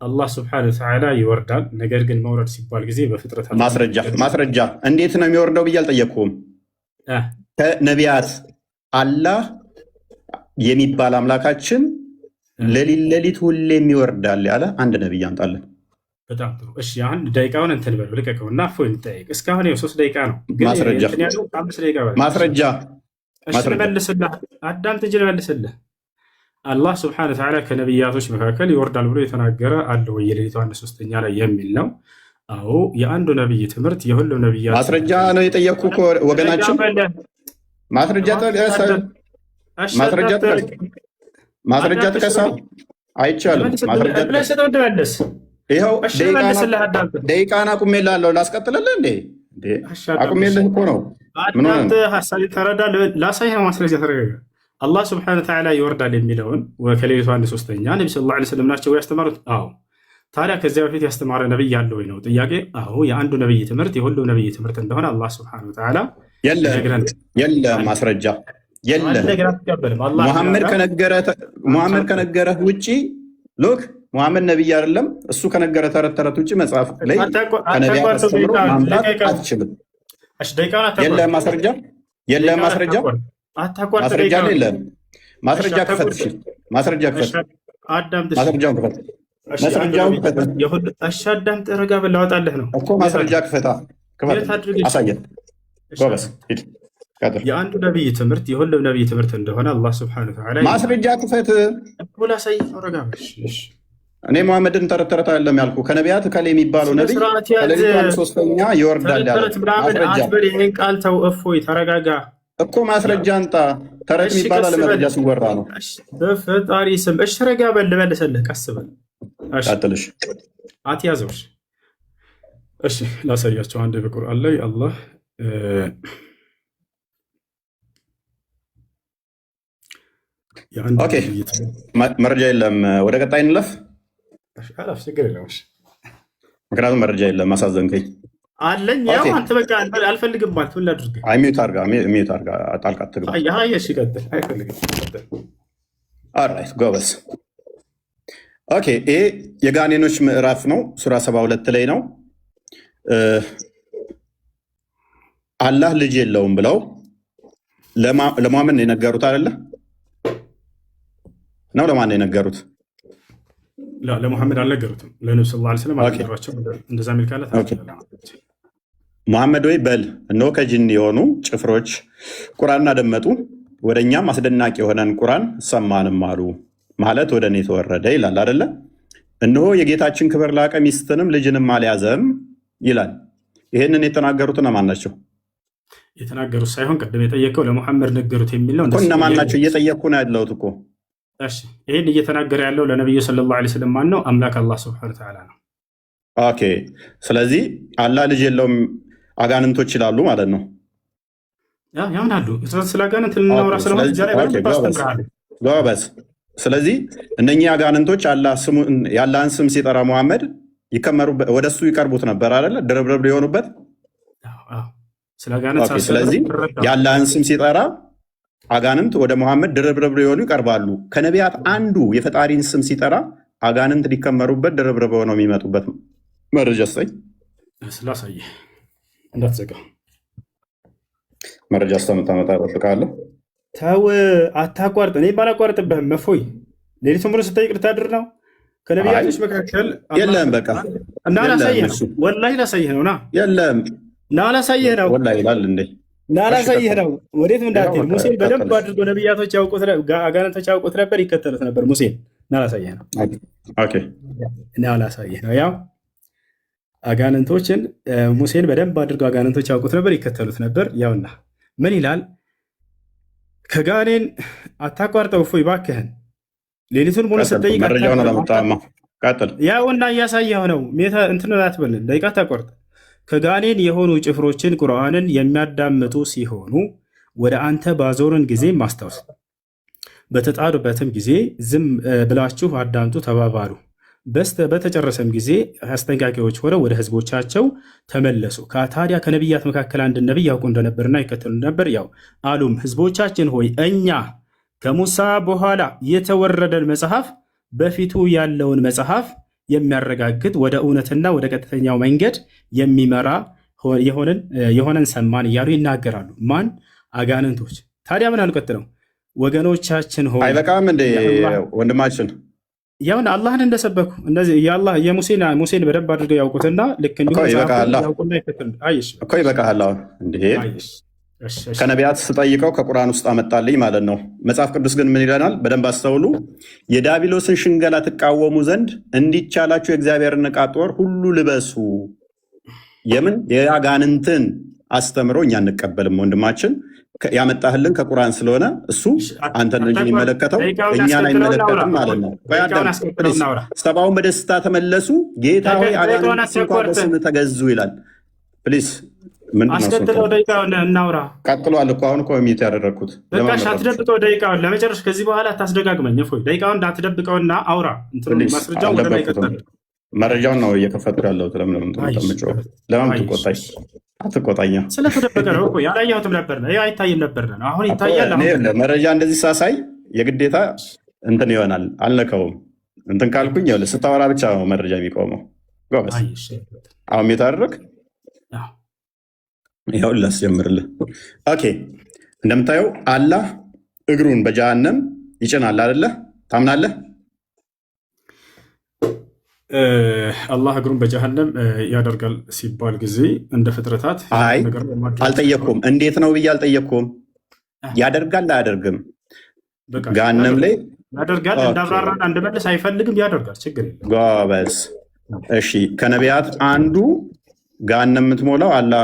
አላህ ሱብሓነሁ ወተዓላ ይወርዳል። ነገር ግን መውረድ ሲባል ጊዜ በፍጥረት ማስረጃ እንዴት ነው የሚወርደው ብዬ አልጠየቅኩም። ከነቢያት አላህ የሚባል አምላካችን ሌሊት ሁሌም ይወርዳል ያለ አንድ ነቢይ አንጣለን። በጣም ጥሩ። እሺ አንድ ደቂቃውን እንትን በል ልቀቀው እና እፎይ እንጠይቅ። እስካሁን 3 ደቂቃ ነው። ማስረጃ መልስልህ። አዳምጥ እንጂ ልመልስልህ። አላህ ስብሐነሁ ወተዓላ ከነቢያቶች መካከል ይወርዳል ብሎ የተናገረ አለ ወይ? የሌሊቱ 1/3 ላይ የሚል ነው። አዎ የአንዱ ነቢይ ትምህርት የሁሉም ነቢያት ማስረጃ ነው የጠየቅኩ ወገናችን። ማስረጃ ጥቀሳ። አይቻልም። ይኸው ደቂቃን አቁሜልሃለሁ። ላስቀጥልልህ እንዴ? አቁሜልህ እኮ ነው። አንተ ሀሳብ ተረዳ። ላሳይህ ማስረጃ ተረጋጋ። አላህ ስብሐነሁ ወተዓላ ይወርዳል የሚለውን ከሌሊቱ 1/3 ነቢ ሰለላሁ ዐለይሂ ወሰለም ናቸው ያስተማሩት? አዎ። ታዲያ ከዚያ በፊት ያስተማረ ነቢይ ያለ ወይ ነው ጥያቄ። አዎ የአንዱ ነቢይ ትምህርት የሁሉም ነቢይ ትምህርት እንደሆነ አላህ ስብሐነሁ ወተዓላ የለም ማስረጃ የለም። ሙሐመድ ከነገረህ ውጭ ሎክ ሙሐመድ ነቢይ አይደለም። እሱ ከነገረ ተረት ተረት ውጭ መጽሐፍ ላይ ከነቢያት አስተምሮ ማምጣት አትችልም። የለም ማስረጃ የለም። ማስረጃ ክፈት። አዳምጥ። ረጋ በል ላወጣልህ ነው እኮ። ማስረጃ ክፈታ፣ አሳየን። ጎበዝ ሂድ። የአንዱ ነቢይ ትምህርት የሁሉም ነቢይ ትምህርት እንደሆነ አላህ ስብሐነሁ ወተዓላ ማስረጃ ክፈት። ላሳይ ነው። ረጋ በል። እኔ ሙሐመድን ተረት ተረት አይደለም ያልኩ። ከነቢያት ከላይ የሚባለው ነቢይ ከሌሊቱ 1/3 ይወርዳል ያለ ማስረጃ። ይህን ቃል ተው፣ እፎይ ተረጋጋ እኮ። ማስረጃ አንጣ። ተረት የሚባል አለመረጃ ሲወራ ነው። በፈጣሪ ስም እሺ፣ ረጋ በል ልመልስልህ። ቀስ በል ቀጥልሽ፣ አትያዘው። እሺ ላሳያቸው። አንድ በቁርአን ላይ አላህ መረጃ የለም። ወደ ቀጣይ እንለፍ። ችግር የለም። ምክንያቱም መረጃ የለም። አሳዘንከኝ። አለኝ ያው አንተ በቃ አልፈልግም ማለት ምን ላድርግ? ሚዩት አድርጋ ጣልቃ ትግባ። እሺ ቀጥል። አይፈልግም። ኦልራይት ጎበዝ። ኦኬ ይሄ የጋኔኖች ምዕራፍ ነው። ሱራ 72 ላይ ነው። አላህ ልጅ የለውም ብለው ለሙሐመድ ነው የነገሩት አይደለ? ነው ለማን ነው የነገሩት? ለሙሐመድ አልነገሩትም። ለነብዩ ሰለላሁ ዐለይሂ ወሰለም አልነገሯቸው። እንደዛ የሚል ካለ ሙሐመድ ወይ በል እነሆ ከጅን የሆኑ ጭፍሮች ቁርአንን አደመጡ፣ ወደ እኛም አስደናቂ የሆነን ቁርአን ሰማንም አሉ። ማለት ወደ እኔ ተወረደ ይላል አይደለ? እነሆ የጌታችን ክብር ላቀ፣ ሚስትንም ልጅንም አልያዘም ይላል። ይህንን የተናገሩት እነማን ናቸው? የተናገሩት ሳይሆን ቅድም የጠየቀው ለሙሐመድ ነገሩት የሚል ነው። እነማን ናቸው? እየጠየቅኩ ነው ያለሁት እኮ። ይህን እየተናገረ ያለው ለነቢዩ ሰለላሁ ዐለይሂ ወሰለም ማን ነው? አምላክ አላህ ሱብሓነሁ ወተዓላ ነው። ኦኬ። ስለዚህ አላህ ልጅ የለውም አጋንንቶች ይላሉ ማለት ነው። ያምናሉ። ስለ አጋንንት ልናወራ ስለሆነ ጎበዝ። ስለዚህ እነኚህ አጋንንቶች የአላህን ስም ሲጠራ ሙሐመድ ወደ እሱ ይቀርቡት ነበር አይደለ? ድርብርብ ሊሆኑበት። ስለዚህ የአላህን ስም ሲጠራ አጋንንት ወደ ሙሐመድ ድርብርብ ሊሆኑ ይቀርባሉ። ከነቢያት አንዱ የፈጣሪን ስም ሲጠራ አጋንንት ሊከመሩበት ድርብርብ ሆነው የሚመጡበት መረጃ ስጠኝ። ስላሳየ እንዳትዘጋ መረጃ እስከምታመጣ እጠብቅሃለሁ። ተው አታቋርጥ። እኔ ባላቋርጥብህም መፎይ ሌሊቱ ሙሉ ስጠይቅ ልታድር ነው። ከነቢያቶች መካከል የለም። በቃ እና ላሳይህ ነው። ወላሂ ላሳይህ ነው። ና የለም እና ላሳይህ ነው። ወላሂ ይላል እንዴ? እና ላሳይህ ነው። ወዴት እንዳትሄድ። ሙሴን በደንብ አድርጎ ነቢያቶች ያውቁት፣ አጋንንቶች ያውቁት ነበር፣ ይከተሉት ነበር ሙሴን። እና ላሳይህ ነው። ኦኬ። እና ላሳይህ ነው። ያው አጋንንቶችን ሙሴን በደንብ አድርገው አጋንንቶች ያውቁት ነበር፣ ይከተሉት ነበር። ያውና ምን ይላል? ከጋኔን አታቋርጠው እፎይ እባክህን። ሌሊቱን ሙሉ ስጠይቅ ያውና እያሳየው ነው። እንትን አትበል፣ ደቂቃ አታቋርጥ። ከጋኔን የሆኑ ጭፍሮችን ቁርአንን የሚያዳምጡ ሲሆኑ ወደ አንተ ባዞርን ጊዜ ማስታወስ፣ በተጣዱበትም ጊዜ ዝም ብላችሁ አዳምጡ ተባባሉ። በተጨረሰም ጊዜ አስጠንቃቂዎች ሆነው ወደ ህዝቦቻቸው ተመለሱ። ታዲያ ከነቢያት መካከል አንድ ነቢይ ያውቁ እንደነበርና ይከተሉ ነበር። ያው አሉም ህዝቦቻችን ሆይ እኛ ከሙሳ በኋላ የተወረደን መጽሐፍ በፊቱ ያለውን መጽሐፍ የሚያረጋግጥ ወደ እውነትና ወደ ቀጥተኛው መንገድ የሚመራ የሆነን ሰማን እያሉ ይናገራሉ። ማን? አጋንንቶች። ታዲያ ምን አልቀጥለው? ወገኖቻችን ሆይ አይበቃም እንደ ወንድማችን ያውን አላህን እንደሰበኩ እነዚህ ሙሴን በደንብ አድርገው ያውቁትና ልክ እኮ ይበቃሃል። እንዲህ ከነቢያት ስጠይቀው ከቁርአን ውስጥ አመጣልኝ ማለት ነው። መጽሐፍ ቅዱስ ግን ምን ይለናል? በደንብ አስተውሉ። የዲያብሎስን ሽንገላ ትቃወሙ ዘንድ እንዲቻላችሁ የእግዚአብሔርን ዕቃ ጦር ሁሉ ልበሱ። የምን የአጋንንትን አስተምሮ እኛ አንቀበልም። ወንድማችን ያመጣህልን ከቁርአን ስለሆነ እሱ አንተን እንጂ የሚመለከተው እኛን አይመለከትም ማለት ነው። ሰባውን በደስታ ተመለሱ፣ ጌታ ሆይ አጋንንት እንኳን በስም ተገዙ ይላል። ፕሊዝ አስከትለው ደቂቃውን እናውራ። ቀጥሏል እኮ አሁን እኮ ሚት ያደረግኩት በቃሽ። አትደብቀው ደቂቃውን ለመጨረሻ ከዚህ በኋላ አታስደጋግመኝ። እፎይ ደቂቃውን እንዳትደብቀውና አውራ። ማስረጃውን ወደ ላይ ቀጥል። መረጃውን ነው እየከፈትኩ ያለሁት። ለምን ትቆጣኝ? አትቆጣኛ። ስለተደበቀ ነው እኮ ያላየሁትም ነበር ነው አይታይም ነበር ነው። አሁን ይታያል። መረጃ እንደዚህ ሳሳይ የግዴታ እንትን ይሆናል። አልነከውም። እንትን ካልኩኝ ስታወራ ብቻ ነው መረጃ የሚቆመው። ጎበዝ። አሁን ሚት አደረግ። ይኸው ላስጀምርልህ። ኦኬ። እንደምታየው አላህ እግሩን በጀሃነም ይጭናል አይደለ? ታምናለህ? አላህ እግሩን በጀሃነም ያደርጋል ሲባል ጊዜ እንደ ፍጥረታት አልጠየቅኩም። እንዴት ነው ብዬ አልጠየቅኩም። ያደርጋል አያደርግም? ገሃነም ላይ ያደርጋል። እንዳብራራና እንድመልስ አይፈልግም። ያደርጋል። ችግር የለም። ጎበዝ። እሺ። ከነቢያት አንዱ ገሃነም የምትሞላው አላህ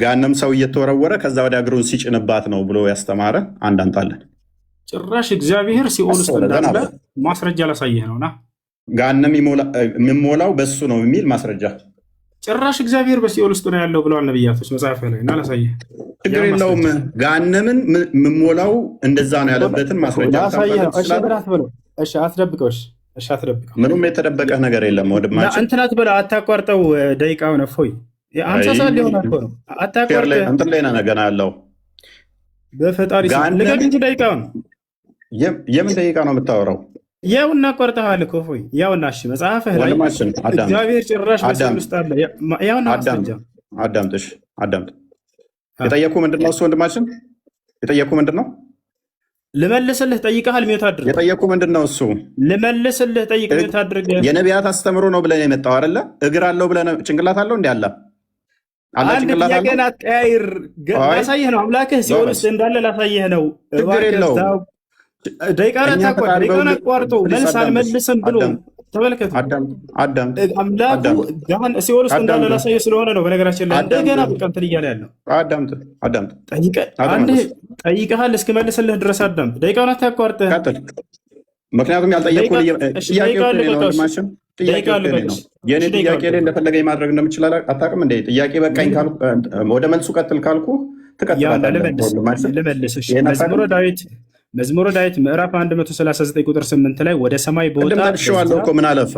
ገሃነም ሰው እየተወረወረ ከዛ ወደ እግሩን ሲጭንባት ነው ብሎ ያስተማረ አንድ አምጣለን። ጭራሽ እግዚአብሔር ሲኦል ውስጥ እንዳለ ማስረጃ ላሳየህ ነውና ገሃነም የሚሞላው በሱ ነው የሚል ማስረጃ። ጭራሽ እግዚአብሔር በሲኦል ውስጥ ነው ያለው ብለዋል ነቢያቶች መጽሐፍ ላይ እና ላሳየህ። ችግር የለውም። ገሃነምን የምሞላው እንደዛ ነው ያለበትን ማስረጃ አትደብቀው። እሺ አትደብቀው። ምንም የተደበቀ ነገር የለም ወንድማችን። እንትን አትበለው። አታቋርጠው ደቂቃውን። እፎይ አምሳ ሰዓት ሊሆን እኮ ነው። አታቋርጠው። እንትን ላይ ነው ገና ያለው። በፈጣሪ ልቀቅ ደቂቃውን። የምን ደቂቃ ነው የምታወራው? ያው እናቋርጠዋል እኮ እፎይ። ያውና እሺ መጽሐፍህ ላይ እግዚአብሔር ጭራሽ በሲኦል ውስጥ አለ። ያውና አዳምጥ። የጠየኩህ ምንድን ነው? እሱ ወንድማችን የጠየኩህ ምንድን ነው? ልመልስልህ ጠይቀሃል። ሚውት አድርግ። የጠየኩ ምንድን ነው እሱ? ልመልስልህ ጠይቅ። ሚውት አድርግ። የነቢያት አስተምሮ ነው ብለን የመጣው አይደለ? እግር አለው ብለን ጭንቅላት አለው እንዲ አለ አንድ ጥያቄን አትቀያይር። ላሳየህ ነው አምላክህ ሲኦል ውስጥ እንዳለ ላሳየህ ነው። ችግር የለውም። ደቂቃን አቋርጦ መልስ አልመልስም ብሎ ተመልከቱ። አምላኩ ሲኦል ውስጥ እንዳለ ላሳየህ ስለሆነ ነው። በነገራችን ላይ እንደገና በቃ እንትን እያለ ያለው ጠይቀሃል እስክመልስልህ ድረስ አዳምጥ። ደቂቃውን አታቋርጠህ። ምክንያቱም ያልጠየቁ የኔ ጥያቄ ላይ እንደፈለገ ማድረግ እንደምችል አታውቅም እንዴ? ጥያቄ በቃኝ ወደ መልሱ ቀጥል ካልኩ ትቀጥላለህ። መዝሙረ ዳዊት ምዕራፍ 139 ቁጥር 8 ላይ ወደ ሰማይ በወጣ እኮ ምን አለፋ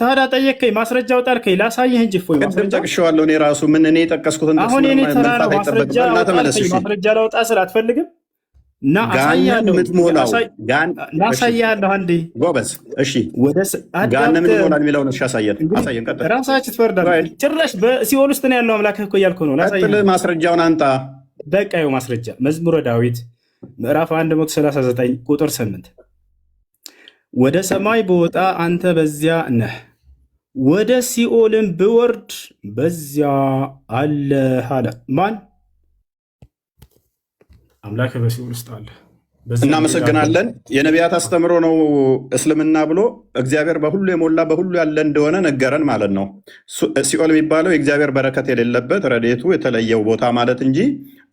ታዲያ ጠየቅከኝ፣ ማስረጃ አውጣልከኝ፣ ላሳየህ እንጂ እፎይ ጠቅሼዋለሁ። እኔ ራሱ ምን እኔ የጠቀስኩትን አሁን የኔ ተራ ነው። ማስረጃ ላውጣ ስል አትፈልግም እና ላሳያለሁ። አንዴ ጎበዝ፣ እሺ፣ ጋንም ይሞላል የሚለውን አሳየን። ራሳችሁ ትፈርዳለህ። ጭራሽ በሲኦል ውስጥ ነው ያለው አምላክህ እኮ እያልኩ ነው። ማስረጃውን አንጣ። በቃ ይኸው ማስረጃ መዝሙረ ዳዊት ምዕራፍ 139 ቁጥር 8 ወደ ሰማይ በወጣ አንተ በዚያ ነህ፣ ወደ ሲኦልም ብወርድ በዚያ አለህ አለ። ማን? አምላክ በሲኦል ውስጥ አለ። እናመሰግናለን። የነቢያት አስተምሮ ነው እስልምና ብሎ እግዚአብሔር በሁሉ የሞላ በሁሉ ያለ እንደሆነ ነገረን ማለት ነው። ሲኦል የሚባለው የእግዚአብሔር በረከት የሌለበት ረድኤቱ የተለየው ቦታ ማለት እንጂ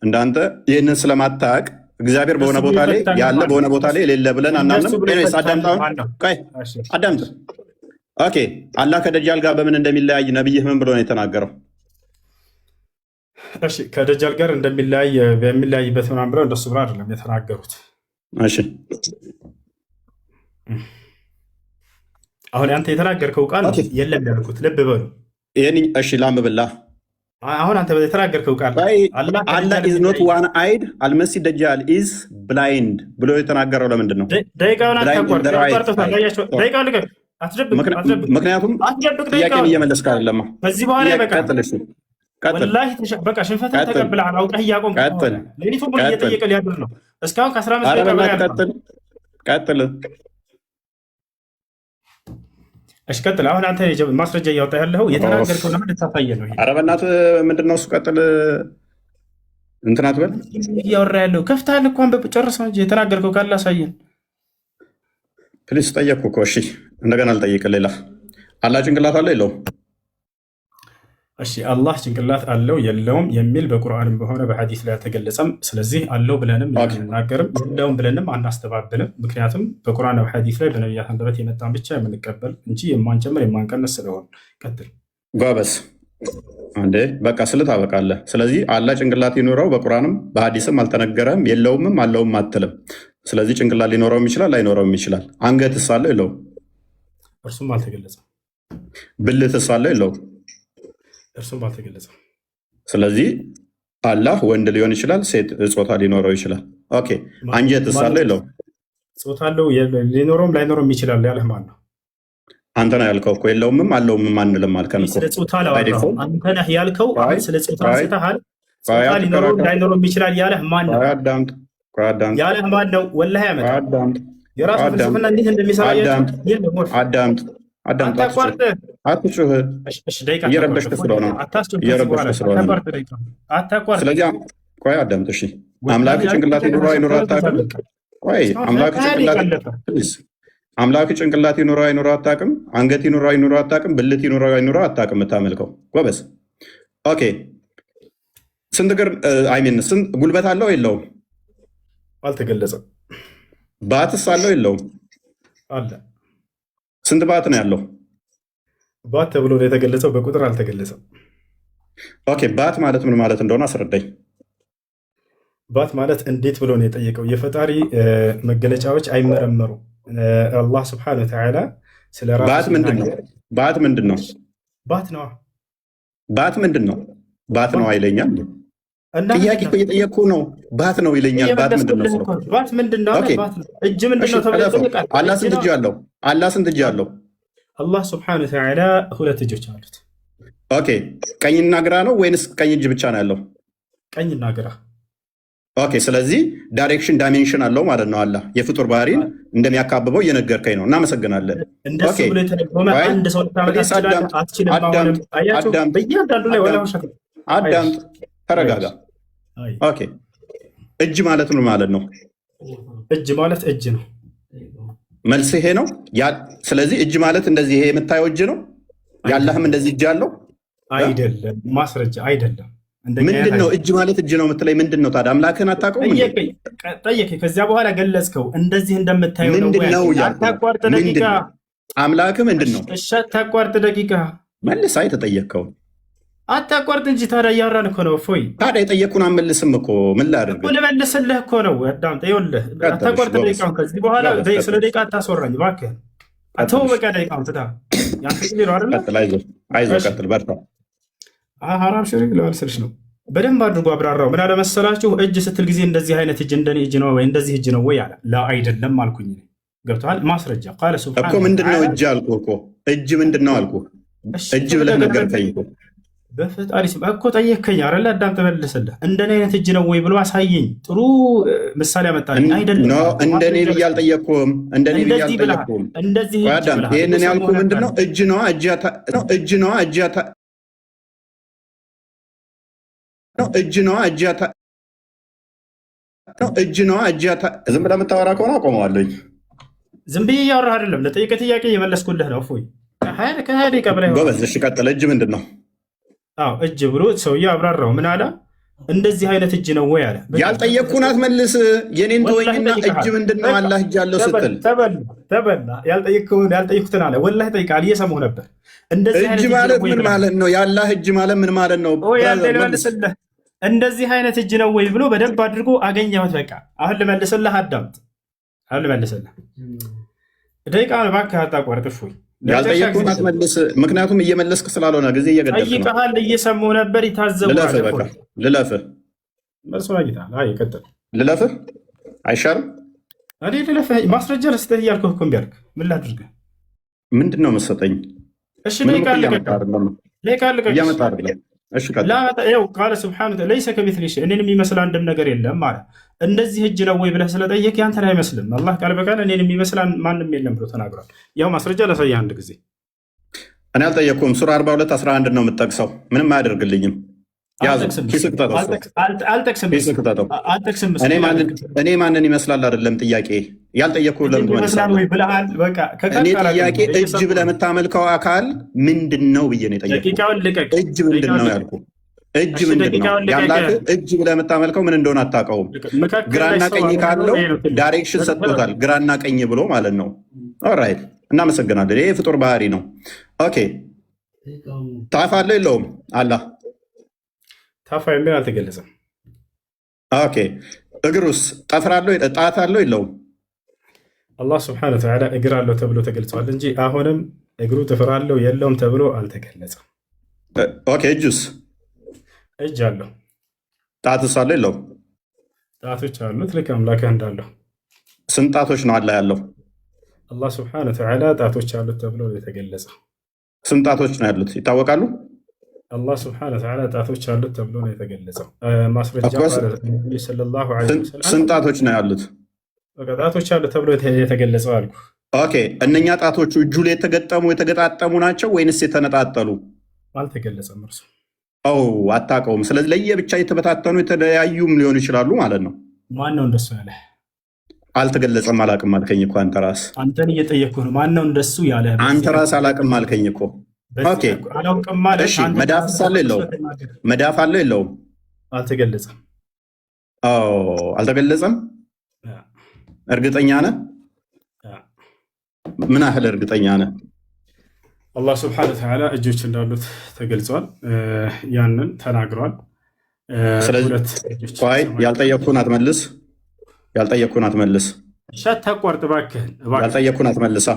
እንዳንተ ይህንን ስለማታቅ እግዚአብሔር በሆነ ቦታ ላይ ያለ በሆነ ቦታ ላይ የሌለ ብለን አናምንም። አዳምጥ። ኦኬ፣ አላህ ከደጃል ጋር በምን እንደሚለያይ ነቢይህ ምን ብሎ ነው የተናገረው? እሺ፣ ከደጃል ጋር እንደሚለያይ በሚለያይበት ምናምን ብለው እንደሱ ብሎ አይደለም የተናገሩት። እሺ፣ አሁን አንተ የተናገርከው ቃል የለም ያልኩት፣ ልብ በሉ። እሺ፣ ላምብላ። አሁን አንተ የተናገርከው ቃል አላህ ኢዝ ኖት ዋን አይድ አልመሲህ ደጃል ኢዝ ብላይንድ ብሎ የተናገረው ለምንድን ነው? ደቂቃውን ምክንያቱም ጥያቄን እየመለስክ አይደለም። ከዚህ በኋላ በቃ ሽንፈትን ተቀብለሃል። አውቀህ እያቆምክ ሌሊቱን ሙሉ እየጠየቀ ሊያድር ነው። እስካሁን ከ15 ደቂቃ ቀጥል። እሺ ቀጥል። አሁን አንተ ማስረጃ እያወጣ ያለው የተናገርከው ለምን ልታሳየ ነው? ኧረ በእናትህ ምንድን ነው እሱ? ቀጥል። እንትን አትበል። እያወራ ያለው ከፍተሃል እኮ ጨርሰው እንጂ የተናገርከው ካለ አሳየን ፕሊስ። ጠየቅኩ እኮ። እሺ እንደገና ልጠይቅህ። ሌላ አላህ ጭንቅላት አለው የለውም? እሺ አላህ ጭንቅላት አለው የለውም የሚል በቁርአንም በሆነ በሐዲስ ላይ አልተገለጸም። ስለዚህ አለው ብለንም አንናገርም፣ የለውም ብለንም አናስተባብልም። ምክንያቱም በቁርአን በሐዲስ ላይ በነቢያት አንደበት የመጣን ብቻ የምንቀበል እንጂ የማንጨምር የማንቀንስ ስለሆን። ቀጥል ጎበዝ። እንዴ በቃ ስልት አበቃለህ። ስለዚህ አላህ ጭንቅላት ይኖረው በቁርአንም በሐዲስም አልተነገረም። የለውምም አለውም አትልም። ስለዚህ ጭንቅላት ሊኖረውም ይችላል ላይኖረውም ይችላል። አንገትስ አለው የለውም? እርሱም አልተገለጸም። ብልትስ አለው የለውም? እርሱም አልተገለጸም። ስለዚህ አላህ ወንድ ሊሆን ይችላል፣ ሴት ጾታ ሊኖረው ይችላል። ኦኬ አንጀትስ አለው የለውም? ጾታ አለው፣ ሊኖረውም ላይኖረውም ይችላል ያለህ ማን ነው? አንተ ነህ ያልከው እኮ። የለውምም አለውም አንልም አልከን እኮ። ስለ ጾታ አንተ ነህ ያልከው። አሁን ስለ ጾታ አንስተሃል። ጾታ ሊኖረውም ላይኖረውም ይችላል ያለህ ማን ነው? ያለህ ማን ነው? ወላሂ ያመጣ የራሱ ፍልስፍና እንዴት እንደሚሰራ አዳምጥ። አትጩህ። እየረበሽክ ስለሆነ ስለዚህ ቆይ አዳምጥ። እሺ አምላክ ጭንቅላት ይኑረው አይኑረው አታውቅም? ቆይ አምላክ ጭንቅላት ይኑረው አይኑረው አታውቅም? አንገት ይኑረው አይኑረው አታውቅም? ብልት ይኑረው አይኑረው አታውቅም? የምታመልከው ጎበዝ። ኦኬ ስንት እግር ስንት ጉልበት አለው የለውም? አልተገለጸም። ባትስ አለው የለውም? አለ። ስንት ባት ነው ያለው? ባት ተብሎ ነው የተገለጸው፣ በቁጥር አልተገለጸም። ኦኬ ባት ማለት ምን ማለት እንደሆነ አስረዳኝ። ባት ማለት እንዴት ብሎ ነው የጠየቀው? የፈጣሪ መገለጫዎች አይመረመሩ። አላህ ስብሐነ ወተዓላ ስለ ራሱ ባት ምንድን ነው? ባት ምንድን ነው? ባት ነው። ባት ምንድን ነው? ባት ነው አይለኛል። ጥያቄ እኮ እየጠየቅኩ ነው። ባት ነው ይለኛል። ባት ምንድን ነው? ባት ምንድን ነው? እጅ ምንድን ነው ተብሎ ይጠየቃል። አላህ ስንት እጅ አለው? አላህ ስንት እጅ አለው? አላህ ስብሐነ ወተዓላ 2 እጆች አሉት። ኦኬ ቀኝና ግራ ነው ወይንስ ቀኝ እጅ ብቻ ነው ያለው? ቀኝና ግራ። ኦኬ። ስለዚህ ዳይሬክሽን ዳይሜንሽን አለው ማለት ነው። አላህ የፍጡር ባህሪን እንደሚያካብበው እየነገርከኝ ነው። እናመሰግናለን። እንደሱ ብሎ የተደጎመ አንድ ሰው ታመጣ አትችልም። በእያንዳንዱ ላይ ወላ ሸክ አዳምጥ፣ ተረጋጋ። ኦኬ። እጅ ማለት ምን ማለት ነው? እጅ ማለት እጅ ነው። መልስ ይሄ ነው። ስለዚህ እጅ ማለት እንደዚህ ይሄ የምታየው እጅ ነው። ያለህም እንደዚህ እጅ አለው አይደለም? ማስረጃ አይደለም። ምንድን ነው እጅ ማለት እጅ ነው የምትለኝ? ምንድን ነው ታዲያ? አምላክህን አታውቀውም? ጠየቀኝ። ከዚያ በኋላ ገለጽከው። እንደዚህ እንደምታየው ነው። አታቋርጥ ደቂቃ። አምላክህ ምንድን ነው? እሺ አታቋርጥ ደቂቃ። መልስ። አይ ተጠየቅከው አታቋርጥ እንጂ ታዲያ እያወራን እኮ ነው። እፎይ ታዲያ የጠየቅኩህን አመልስም እኮ ምን ላድርግ? ልመልስልህ እኮ ነው። አዳምጥ። ይኸውልህ አታቋርጥ ደቂቃውን። ከዚህ በኋላ ስለ ደቂቃ አታስወራኝ እባክህ። ተው በቃ ደቂቃውን ትታ አይዞህ ቀጥል፣ በርታ። ሀራም ሽሪክ ለመልስልሽ ነው። በደንብ አድርጎ አብራራው። ምን አለመሰላችሁ? እጅ ስትል ጊዜ እንደዚህ አይነት እጅ እንደኔ እጅ ነው ወይ እንደዚህ እጅ ነው ወይ አለ። ላ አይደለም አልኩኝ። ገብቶሃል? ማስረጃ ቃለ ሱብሃነ እኮ ምንድን ነው እጅ አልኩህ እኮ። እጅ ምንድን ነው አልኩህ። እጅ ብለህ ነገርከኝ እኮ። በፈጣሪ ስም እኮ ጠየከኝ አይደለ? አዳም ተመልሰልህ። እንደኔ አይነት እጅ ነው ወይ ብሎ አሳየኝ። ጥሩ ምሳሌ አመጣልኝ። አይደለም እንደኔ ብዬ አልጠየቅኩም። እንደኔ ብዬ አልጠየቅኩም። እንደዚህ ይሄንን ያልኩህ ምንድን ነው? እጅ ነዋ እጅ ነዋ እጅ ነዋ ዝም ብለህ የምታወራ ከሆነ አቆመዋለኝ። ዝም ብዬ እያወራህ አይደለም። ለጠየቀህ ጥያቄ እየመለስኩልህ ነው። እፎይ ከሀያ ደቂቃ በላይ ጎበዝ። እሺ ቀጥል። እጅ ምንድን ነው? እጅ ብሎ ሰውዬው አብራራው። ምን አለ? እንደዚህ አይነት እጅ ነው ወይ አለ። ያልጠየቅኩህን አትመልስ። የኔን ተወኝና እጅ ምንድን ነው? አላህ እጅ አለው ስትል ተበላ። ያልጠየቅኩትን አለ። ወላሂ ጠይቃል፣ እየሰማሁ ነበር። እጅ ማለት ምን ማለት ነው? የአላህ እጅ ማለት ምን ማለት ነው? መልስልህ። እንደዚህ አይነት እጅ ነው ወይ ብሎ በደንብ አድርጎ አገኘሁት። በቃ አሁን ልመልስልህ፣ አዳምጥ። አሁን ልመልስልህ። ደቂቃውን እባክህ አታቋርጥ። እፎይ ያልጠየቅኩህን አትመልስ። ምክንያቱም እየመለስክ ስላልሆነ ጊዜ እየገደልክ ነው። ጠይቀሃል፣ እየሰማሁ ነበር። ይታዘቡሃል። ልለፍህ መልሶን አግኝተሃል። ይቀጥል። ልለፍህ አይሻልም? እኔ ልለፍህ ማስረጃ ልስጥህ እያልኩህ እኮ እምቢ አልክ። ምን ላድርግህ? ምንድን ነው የምትሰጠኝ? እሺ ደቂቃ እያመጣ አይደለም። ቃለ ስብሓነ ለይሰ ከሚስሊሂ ሸይእ፣ እኔን የሚመስል አንድም ነገር የለም አለ። እንደዚህ እጅ ነው ወይ ብለህ ስለጠየቅ ያንተን አይመስልም። አላህ ቃል በቃል እኔን የሚመስል ማንም የለም ብሎ ተናግሯል። ያው ማስረጃ ላሳየህ አንድ ጊዜ። እኔ አልጠየቅኩም። ሱራ 42:11 ነው የምጠቅሰው። ምንም አያደርግልኝም። እኔ ማንን ይመስላል አይደለም ጥያቄ። ያልጠየቅኩህ ለምን እኔ ጥያቄ እጅ ብለህ የምታመልከው አካል ምንድን ነው ብዬ ነው የጠየቅኩህ። እጅ ምንድን ነው ያልኩህ። እጅ ምንድን ነው? የአምላክህ እጅ ብለህ የምታመልከው ምን እንደሆነ አታውቀውም። ግራና ቀኝ ካለው ዳይሬክሽን ሰጥቶታል። ግራና ቀኝ ብሎ ማለት ነው። ኦራይት፣ እናመሰግናለን። ይሄ የፍጡር ባህሪ ነው። ኦኬ፣ ታፍ አለው የለውም? አላህ ታፋ የሚል አልተገለጸም። ኦኬ፣ እግሩስ ጠፍር አለው? ጣት አለው የለውም? አላህ ስብሐነሁ ወተዓላ እግር አለው ተብሎ ተገልጿል እንጂ አሁንም እግሩ ጥፍር አለው የለውም ተብሎ አልተገለጸም። ኦኬ፣ እጁስ? እጅ አለው። ጣትስ አለው የለውም? ጣቶች አሉት ልክ አምላክህ እንዳለው። ስንት ጣቶች ነው አላህ ያለው? አላህ ስብሐነሁ ወተዓላ ጣቶች አሉት ተብሎ የተገለጸው። ስንት ጣቶች ነው ያሉት ይታወቃሉ? አላህ ስብሐነሁ ወተዓላ ጣቶች አሉት ተብሎ ነው የተገለጸው። ማስረጃ ሰለላሁ ዐለይሂ ወሰለም ስንት ጣቶች ነው ያሉት? ጣቶች አሉት ተብሎ የተገለጸው አልኩ። ኦኬ፣ እነኛ ጣቶቹ እጁ ላይ የተገጣጠሙ ናቸው ወይንስ የተነጣጠሉ? አልተገለጸም እርሱ። አታውቀውም። ስለዚህ ለየብቻ የተበታተኑ የተለያዩም ሊሆኑ ይችላሉ ማለት ነው። ማን ነው እንደሱ ያለ? አልተገለጸም አላውቅም አልከኝ እኮ አንተ ራስህ። አንተን እየጠየቅኩህ ነው። ማን ነው እንደሱ ያለ? አንተ ራስህ አላውቅም አልከኝ እኮ። ኦኬ፣ እሺ፣ መዳፍ አለው የለውም? መዳፍ አለው የለውም? አልተገለጸም። አልተገለጸም። እርግጠኛ ነህ? ምን ያህል እርግጠኛ ነህ? አላህ ስብሐነሁ ወተዓላ እጆች እንዳሉት ተገልጿል። ያንን ተናግሯል። ስለዚህ ያልጠየቅኩህን አትመልስ። ያልጠየቅኩህን አትመልስ። አታቋርጥ እባክህን። ያልጠየቅኩህን አትመልሳ።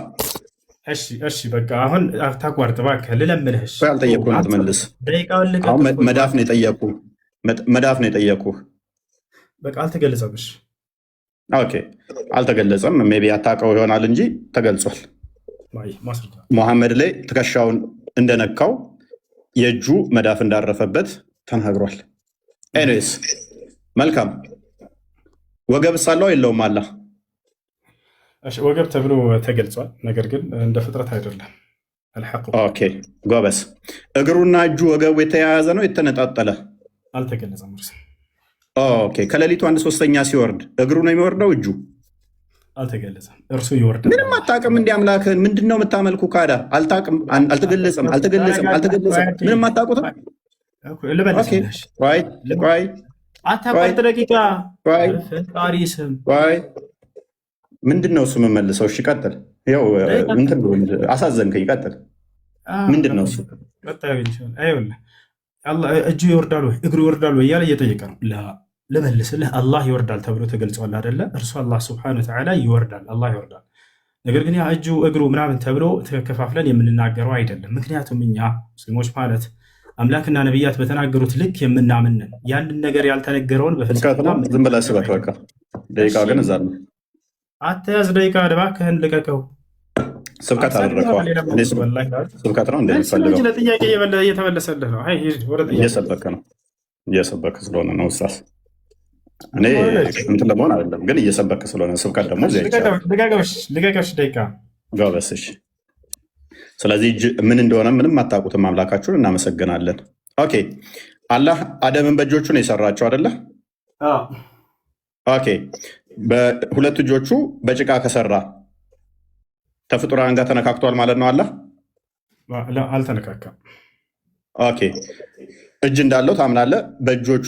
እሺ በቃ አሁን አታቋርጥ እባክህ፣ ልለምንህ። ያልጠየቅኩህን አትመልስ። መዳፍ ነው የጠየቅኩህ። መዳፍ ነው የጠየቅኩህ። በቃ አልተገለጸም። እሺ ኦኬ፣ አልተገለጸም። ሜይ ቢ አታውቀው ይሆናል እንጂ ተገልጿል። ሙሐመድ ላይ ትከሻውን እንደነካው የእጁ መዳፍ እንዳረፈበት ተናግሯል። ኤኒዌይስ መልካም ወገብስ አለው የለውም? አላህ ወገብ ተብሎ ተገልጿል። ነገር ግን እንደ ፍጥረት አይደለም። አልሐቁ ኦኬ ጎበስ። እግሩና እጁ ወገቡ የተያያዘ ነው የተነጣጠለ? አልተገለጸም። ኦኬ ከሌሊቱ 1/3 ሲወርድ እግሩ ነው የሚወርደው? እጁ አልተገለጸም። እርሱ ይወርዳል። ምንም አታውቅም። እንዲህ አምላክህን ምንድን ነው የምታመልኩ? ካዳ አልታውቅም። አልተገለጸም። ምንም አታውቁትም። አታቋርጥ ደቂቃ ፈጣሪ ስም ምንድን ነው እሱ የምመልሰው? እሺ ቀጥል። ያው እንትን አሳዘንከኝ። ቀጥል። ምንድን ነው እሱ? እጁ ይወርዳል ወይ እግሩ ይወርዳል ወይ እያለ እየጠየቀ ነው። ልመልስልህ፣ አላህ ይወርዳል ተብሎ ተገልጿል አይደለ? እርሱ አላህ ስብሐነሁ ወተዓላ ይወርዳል፣ አላህ ይወርዳል። ነገር ግን ያ እጁ እግሩ ምናምን ተብሎ ተከፋፍለን የምንናገረው አይደለም። ምክንያቱም እኛ ሙስሊሞች ማለት አምላክና ነቢያት በተናገሩት ልክ የምናምንን ያንን ነገር ያልተነገረውን በፍልስፍና ዝም ብለህ ስበት። በቃ ደቂቃ ግን እዛ ነው። አትያዝ ደቂቃ፣ እባክህን ልቀቀው። ስብከት አደረገዋል። ስብከት ነው እንደሚፈልገው። ለጥያቄ እየተመለሰልህ ነው። እየሰበክ ነው፣ እየሰበክ ስለሆነ ነው ኡስታዝ። እኔ እንትን ለመሆን አይደለም ግን እየሰበክ ስለሆነ ስብከት ደግሞ ልቀቀሽ ደቂቃ ጋበስሽ። ስለዚህ ምን እንደሆነ ምንም አታውቁትም አምላካችሁን። እናመሰግናለን። ኦኬ አላህ አደምን በእጆቹ ነው የሰራቸው አይደለ? ኦኬ በሁለት እጆቹ በጭቃ ከሰራ ከፍጡራን ጋር ተነካክቷል ማለት ነው። አላህ አልተነካካም። ኦኬ እጅ እንዳለው ታምናለህ? በእጆቹ